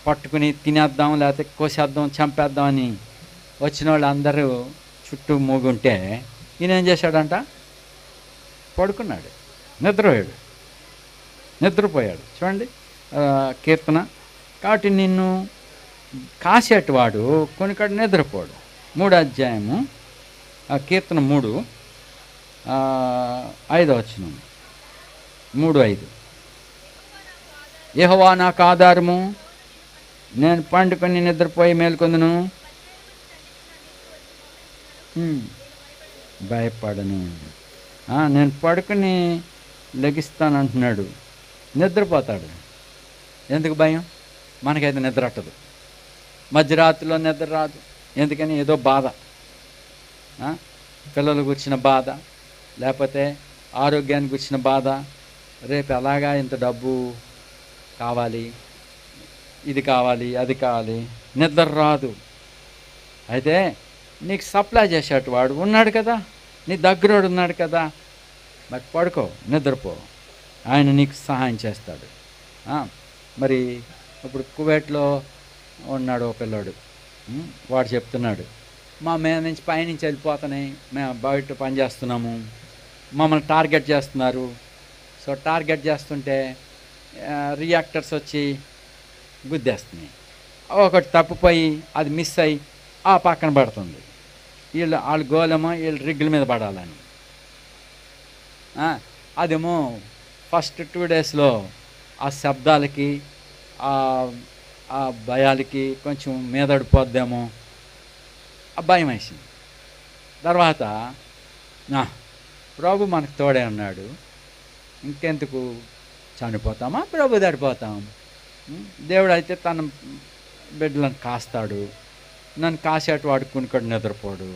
పట్టుకుని తినేద్దాం, లేకపోతే కోసేద్దాం, చంపేద్దాం అని వచ్చిన వాళ్ళు అందరూ చుట్టూ మూగుంటే ఈయన ఏం చేశాడంట? పడుకున్నాడు, నిద్రపోయాడు. చూడండి కీర్తన. కాబట్టి నిన్ను కాసేటివాడు కొనికాడు నిద్రపోడు. 3వ అధ్యాయము కీర్తన 3:5 వచనం. 3:5 యెహోవా నాకు ఆధారము, నేను పండుకొని నిద్రపోయి మేల్కొందును, భయపడను. నేను పడుకుని లెగిస్తానంటున్నాడు, నిద్రపోతాడు. ఎందుకు భయం? మనకైతే నిద్ర అట్టదు, మధ్యరాత్రిలో నిద్ర రాదు. ఎందుకని? ఏదో బాధ, పిల్లలు గురించిన బాధ, లేకపోతే ఆరోగ్యాన్ని గురించిన బాధ. రేపు ఎలాగా ఇంత డబ్బు కావాలి, ఇది కావాలి, అది కావాలి, నిద్ర రాదు. అయితే నీకు సప్లై చేసేట వాడు ఉన్నాడు కదా, నీ దగ్గరోడు ఉన్నాడు కదా, మరి పడుకో, నిద్రపో, ఆయన నీకు సహాయం చేస్తాడు. మరి ఇప్పుడు కువైట్లో ఉన్నాడు ఒక పిల్లోడు, వాడు చెప్తున్నాడు, మా మీద నుంచి పైనుంచి వెళ్ళిపోతున్నాయి, మేము బయట పని చేస్తున్నాము, మమ్మల్ని టార్గెట్ చేస్తున్నారు. సో టార్గెట్ చేస్తుంటే రియాక్టర్స్ వచ్చి గుద్దేస్తున్నాయి. ఒకటి తప్పిపోయి అది మిస్ అయ్యి ఆ పక్కన పడుతుంది. వాళ్ళ గోలేమో వీళ్ళు రిగ్గుల మీద పడాలని. అదేమో ఫస్ట్ 2 డేస్లో ఆ శబ్దాలకి ఆ భయాలకి కొంచెం మీదడిపోద్దేమో ఆ భయం వేసింది. తర్వాత ప్రభు మనకు తోడే అన్నాడు, ఇంకెందుకు చనిపోతామా, ప్రభు దడిపోతాం. దేవుడు అయితే తన బిడ్డలను కాస్తాడు, నన్ను కాసేటు వాడుకుని కూడా నిద్రపోడు.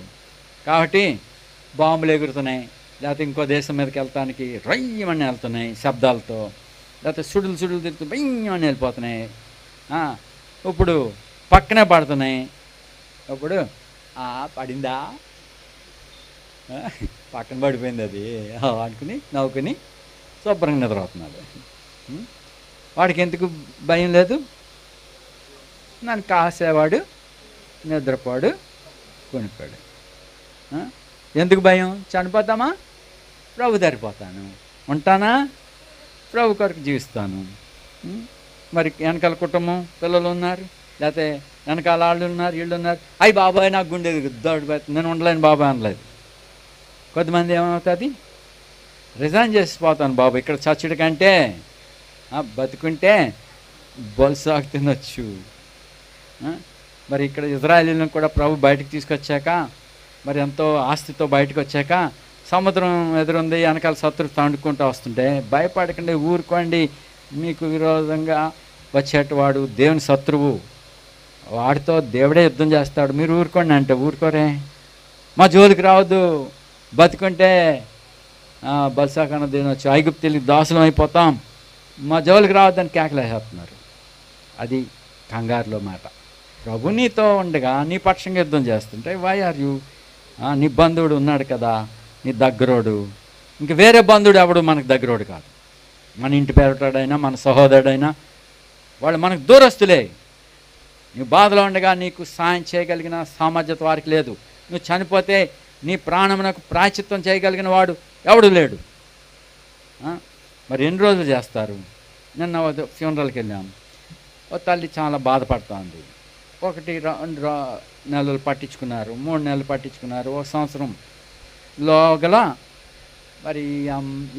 కాబట్టి బాంబులు ఎగురుతున్నాయి, లేకపోతే ఇంకో దేశం మీదకి వెళ్తానికి రయ్యమని వెళ్తున్నాయి శబ్దాలతో, లేకపోతే సుడులు తిరుగుతూ భయ్యమని వెళ్ళిపోతున్నాయి. ఇప్పుడు పక్కనే పడుతున్నాయి. ఇప్పుడు పడిందా, పక్కన పడిపోయింది అది అనుకుని నవ్వుకుని శుభ్రంగా నిద్రపోతున్నాడు. వాడికి ఎందుకు భయం లేదు? నన్ను కాసేవాడు నిద్రపోడు, కొనుక్కోడు. ఎందుకు భయం? చనిపోతామా, ప్రభు దరిపోతాను, ఉంటానా, ప్రభు కొరకు జీవిస్తాను. మరి వెనకాల కుటుంబం, పిల్లలు ఉన్నారు, లేకపోతే వెనకాల వాళ్ళు ఉన్నారు, వీళ్ళు ఉన్నారు, అయ్యి బాబాయ్ నాకు గుండె దొడిపోతుంది, నేను ఉండలేను బాబాయ్ అనలేదు. కొద్దిమంది ఏమవుతుంది, రిజైన్ చేసిపోతాను బాబు, ఇక్కడ చచ్చుడి కంటే బతుకుంటే బొల్సాకు తినొచ్చు. మరి ఇక్కడ ఇజ్రాయేలీలను కూడా ప్రభు బయటకు తీసుకొచ్చాక, మరి ఎంతో ఆస్తితో బయటకు వచ్చాక సముద్రం ఎదురుంది, వెనకాల శత్రువు తాండుకుంటూ వస్తుంటే భయపడకండి, ఊరుకోండి, మీకు విరోధంగా వచ్చేటవాడు దేవుని శత్రువు, వాడితో దేవుడే యుద్ధం చేస్తాడు, మీరు ఊరుకోండి అంటే ఊరుకోరే. మా జోలికి రావద్దు, బతుకుంటే బల్సాకన్న తినొచ్చు, ఐగుప్తులకి దాసులం అయిపోతాం, మా జోలికి రావద్దని కేకలేసేస్తున్నారు. అది కంగారులో మాట. ప్రభు నీతో ఉండగా నీ పక్షంగా యుద్ధం చేస్తుంటే వై ఆర్ యూ? నీ బంధువుడు ఉన్నాడు కదా, నీ దగ్గరోడు, ఇంక వేరే బంధువుడు ఎవడు మనకు దగ్గరోడు కాదు. మన ఇంటి పేరటాడైనా, మన సహోదరుడైనా, వాళ్ళు మనకు దూరస్తులే. నువ్వు బాధలో ఉండగా నీకు సాయం చేయగలిగిన సామర్థ్యత వారికి లేదు. నువ్వు చనిపోతే నీ ప్రాణమునకు ప్రాయశ్చిత్తం చేయగలిగిన వాడు ఎవడు లేడు. మరి ఎన్ని రోజులు చేస్తారు? నిన్న ఫ్యూనరల్కి వెళ్ళాము. ఓ తల్లి చాలా బాధపడుతోంది. 1-2 నెలలు పట్టించుకున్నారు, 3 నెలలు పట్టించుకున్నారు, 1 సంవత్సరం లోగల మరి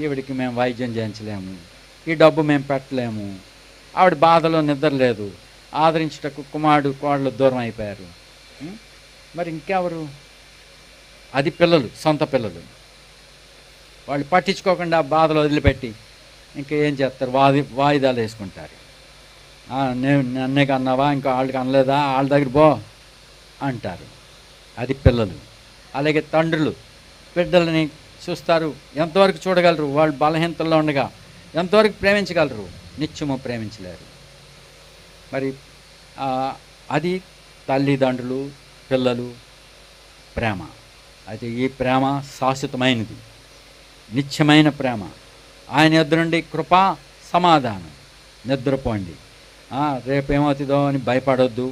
ఈవిడికి మేము వైద్యం చేయించలేము, ఈ డబ్బు మేము పెట్టలేము. ఆవిడ బాధలో నిద్ర లేదు. ఆదరించుటకు కుమారుడు కోడలు దూరం అయిపోయారు. మరి ఇంకెవరు? అది పిల్లలు, సొంత పిల్లలు. వాళ్ళు పట్టించుకోకుండా బాధలు వదిలిపెట్టి ఇంకేం చేస్తారు? వాయిదాలు వేసుకుంటారు. నన్నే కన్నావా, ఇంకా వాళ్ళకి అనలేదా, వాళ్ళ దగ్గర పో అంటారు. అది పిల్లలు. అలాగే తండ్రులు బిడ్డలని చూస్తారు. ఎంతవరకు చూడగలరు? వాళ్ళు బలహీనతల్లో ఉండగా ఎంతవరకు ప్రేమించగలరు? నిత్యము ప్రేమించలేరు. మరి అది తల్లిదండ్రులు పిల్లలు ప్రేమ. అయితే ఈ ప్రేమ శాశ్వతమైనది, నిత్యమైన ప్రేమ. ఆయన ఎదురు నుండి కృపా సమాధానం. నిద్రపోండి. రేపేమవుతుందో అని భయపడొద్దు,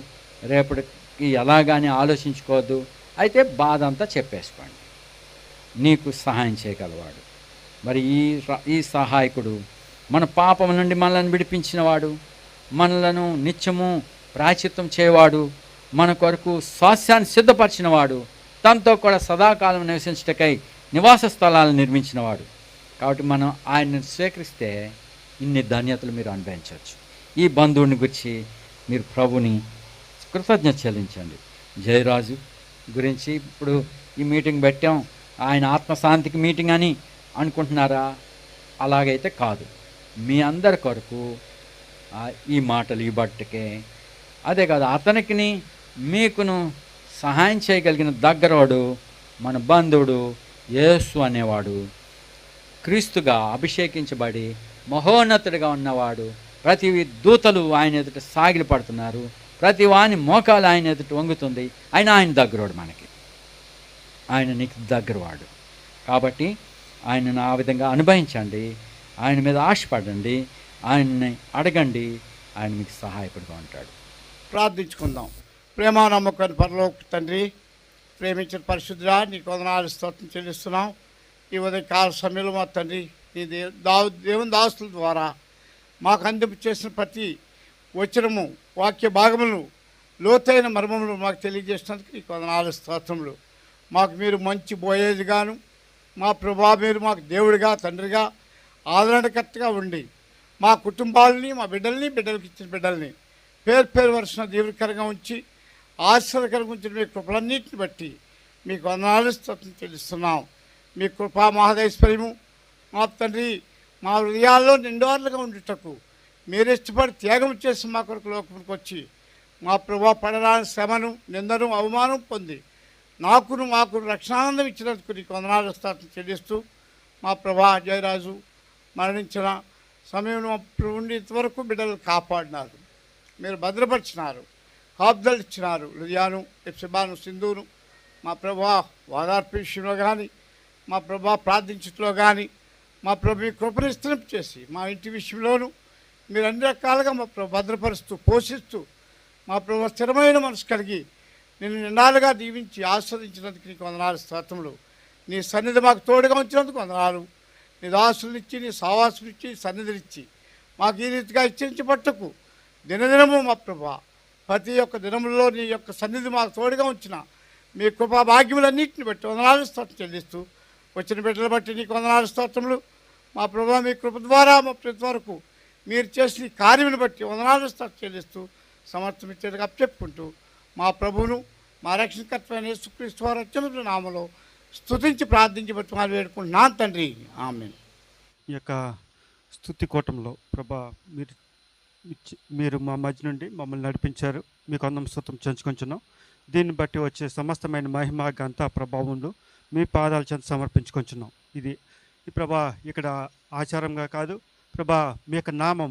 రేపటికి ఎలాగాని ఆలోచించుకోవద్దు. అయితే బాధ అంతా చెప్పేసుకోండి. నీకు సహాయం చేయగలవాడు. మరి ఈ సహాయకుడు మన పాపం నుండి మనల్ని విడిపించినవాడు, మనలను నిత్యము ప్రాయశ్చిత్తం చేయవాడు, మన కొరకు స్వాస్థ్యాన్ని సిద్ధపరిచినవాడు, తనతో కూడా సదాకాలం నివసించటకై నివాస స్థలాలను నిర్మించినవాడు. కాబట్టి మనం ఆయన్ని స్వీకరిస్తే ఇన్ని ధన్యతలు మీరు అనుభవించవచ్చు. ఈ బంధువుని గురించి మీరు ప్రభుని కృతజ్ఞత చెల్లించండి. జయరాజు గురించి ఇప్పుడు ఈ మీటింగ్ పెట్టాం, ఆయన ఆత్మశాంతికి మీటింగ్ అని అనుకుంటున్నారా? అలాగైతే కాదు. మీ అందరి కొరకు ఈ మాటలు ఈ బట్టకే. అదే కాదు, అతనికి మీకును సహాయం చేయగలిగిన దగ్గరవాడు మన బంధువుడు యేసు అనేవాడు, క్రీస్తుగా అభిషేకించబడి మహోన్నతుడిగా ఉన్నవాడు. ప్రతి దూతలు ఆయన ఎదుట సాగిలి పడుతున్నారు, ప్రతి వాని మోకాలు ఆయన ఎదుట వంగుతుంది. ఆయన దగ్గరవాడు మనకి. ఆయన నీకు దగ్గరవాడు. కాబట్టి ఆయనను ఆ విధంగా అనుభవించండి, ఆయన మీద ఆశపడండి, ఆయన్ని అడగండి, ఆయన మీకు సహాయపడుతూ ఉంటాడు. ప్రార్థించుకుందాం. ప్రేమ నమ్మకాన్ని పరలోక తండ్రి, ప్రేమించిన పరిశుద్ధుడా, నీకు వందనాలు స్తోత్రం చెల్లిస్తున్నాం. ఈ ఉదయ కాల సమయంలో మా తండ్రి, ఈ దేవుని దాసుల ద్వారా మాకు అందింపు చేసిన ప్రతి వచనము, వాక్య భాగములను, లోతైన మర్మములు మాకు తెలియజేసినందుకు నీకు వందనాలు స్తోత్రములు. మాకు మీరు మంచి బోయేదిగాను, మా ప్రభా మీరు మాకు దేవుడిగా, తండ్రిగా, ఆదరణకర్తగా ఉండి మా కుటుంబాలని, మా బిడ్డలకి ఇచ్చిన బిడ్డల్ని పేరు వరుసన దీవెనకరంగా ఉంచి ఆశీర్వాదకరంగా ఉంచిన మీ కృపలన్నింటిని బట్టి మీకు వందనాలు స్తోత్రం చెల్లిస్తున్నాం. మీ కృపా మహదైశ్వర్యము మా తండ్రి మా హృదయాల్లో నిండువారులుగా ఉండుటకు మీరు ఇష్టపడి త్యాగం చేసి మా కొరకు లోకంకి వచ్చి మా ప్రభా పడరాని శ్రమను, నిందను, అవమానం పొంది మాకు రక్షణానందం ఇచ్చినందుకు నీకు వందనాలు స్తోత్రం చెల్లిస్తూ, మా ప్రభా జయరాజు మరణించిన సమయంలో ఉండి ఇంతవరకు బిడ్డలు కాపాడినారు, మీరు భద్రపరిచినారు, కాపుదలు ఇచ్చినారు. లుధియాను, ఎప్సిబాను, సింధును మా ప్రభా వాదార్పు విషయంలో కానీ, మా ప్రభా ప్రార్థించట్లో కానీ, మా ప్రభు మీ కృపను విస్తరింపు చేసి మా ఇంటి విషయంలోనూ మీరు అన్ని రకాలుగా మా ప్రభు భద్రపరుస్తూ పోషిస్తూ మా ప్రభు స్థిరమైన మనసు కలిగి నేను నిండాలుగా దీవించి ఆస్వాదించినందుకు నీకు వందనాలు స్తోత్రములు. నీ సన్నిధి మాకు తోడుగా ఉంచినందుకు వందనాలు. నీ దాసులనిచ్చి, నీ సావాసునిచ్చి, సన్నిధినిచ్చి మాకు ఈ రీతిగా హెచ్చరించబట్టకు దినదినము మా ప్రభా ప్రతి ఒక్క దినములలో నీ యొక్క సన్నిధి మాకు తోడుగా ఉంచిన మీ కృపా భాగ్యములన్నింటిని బట్టి వందనాలు స్తోత్రం చెల్లిస్తూ, వచ్చిన బిడ్డలు బట్టి నీకు వందనాలు స్తోత్రములు. మా ప్రభా మీ కృప ద్వారా మా ప్రతి వరకు మీరు చేసిన కార్యమును బట్టి వందనాలు స్తోత్రం చెల్లిస్తూ సమర్థమిచ్చేట్టుగా అప్పచెప్పుకుంటూ మా ప్రభువును మా రక్షణకర్తమైన యేసుక్రీస్తు వారి అత్యున్నత నామములో స్తుతించి ప్రార్థించి బట్టి వాళ్ళు వేడుకుంటున్నాను తండ్రి, ఆమేన్. ఈ యొక్క స్తుతి కూటంలో ప్రభా మీరు మా మధ్య నుండి మమ్మల్ని నడిపించారు. మీకు అందం స్తుతం చెంచుకొంచున్నాం. దీన్ని బట్టి వచ్చే సమస్తమైన మహిమ, ఘనత, ప్రభావములు మీ పాదాల చెంత సమర్పించుకొంచున్నాం. ఈ ప్రభా ఇక్కడ ఆచారంగా కాదు ప్రభా, మీ యొక్క నామం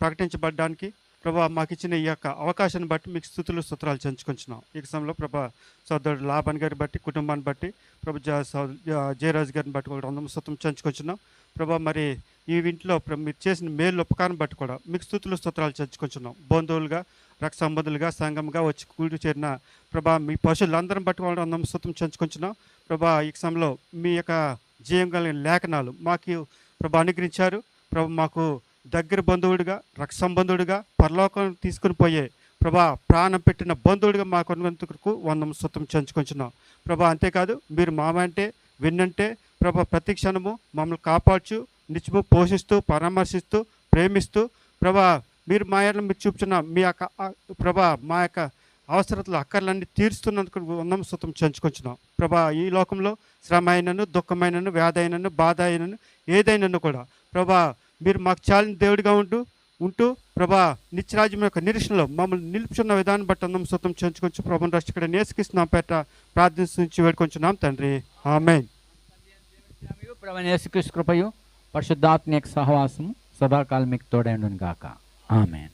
ప్రకటించబడడానికి ప్రభా మాకు ఇచ్చిన ఈ యొక్క అవకాశాన్ని బట్టి మీకు స్తుతులు చెంచుకొంచున్నాం. ఈ సమయంలో ప్రభా సోదరుడు లాభన్ గారిని బట్టి, కుటుంబాన్ని బట్టి ప్రభు జయరాజు గారిని బట్టి ఒక అందం స్తుతం చెంచుకొంచున్నాం. ప్రభా మరి ఈ ఇంట్లో మీరు చేసిన మేలు ఉపకారం బట్టి కూడా మీకు స్తుతులు స్తోత్రాలు చర్చుకుంటున్నాం. బంధువులుగా రక్త సంబంధులుగా సంఘంగా వచ్చి కూడి చేరిన ప్రభా మీ పశువులందరం బట్టి వాళ్ళ స్తుతం చర్చుకుంటున్నాం. ప్రభా ఈ సమయంలో మీ యొక్క జీవం కలిగిన లేఖనాలు మాకు ప్రభా అనుగ్రహించారు. ప్రభా మాకు దగ్గర బంధువుడిగా రక్త సంబంధుడిగా పరలోకం తీసుకుని పోయే ప్రభా ప్రాణం పెట్టిన బంధువుడిగా మాకు ఉన్నందుకు స్తుతం చంచుకుంటున్నాం. ప్రభా అంతేకాదు మీరు మావంటే విన్నంటే ప్రభా ప్రతి క్షణము మమ్మల్ని కాపాడుచు నిత్యము పోషిస్తూ పరామర్శిస్తూ ప్రేమిస్తూ ప్రభా మీరు మా ఎడల మీరు చూపుతున్న మీ యొక్క ప్రభా మా యొక్క అవసరతలు అక్కర్లన్నీ తీరుస్తున్నందుకు స్తుతం చంచుకుంటున్నాం. ప్రభా ఈ లోకంలో శ్రమ అయినను దుఃఖమైనను వ్యాధి అయినను బాధ అయినను ఏదైనాను కూడా ప్రభా మీరు మాకు చాలిన దేవుడిగా ఉంటూ ప్రభా నిత్యరాజ్యం యొక్క నిరీక్షణలో మమ్మల్ని నిలుపుచున్న విధానం బట్టి స్తుతం చంచుకొచ్చు ప్రభు రక్షకుడు యేసుక్రీస్తు పేట ప్రార్థించి వేడుకొంచున్నాం తండ్రి. ఆమేన్. ప్రభువైన యేసుక్రీస్తు కృపయు పరిశుద్ధాత్మ యొక్క సహవాసము సదాకాలం మీకు తోడైండును గాక. ఆమేన్.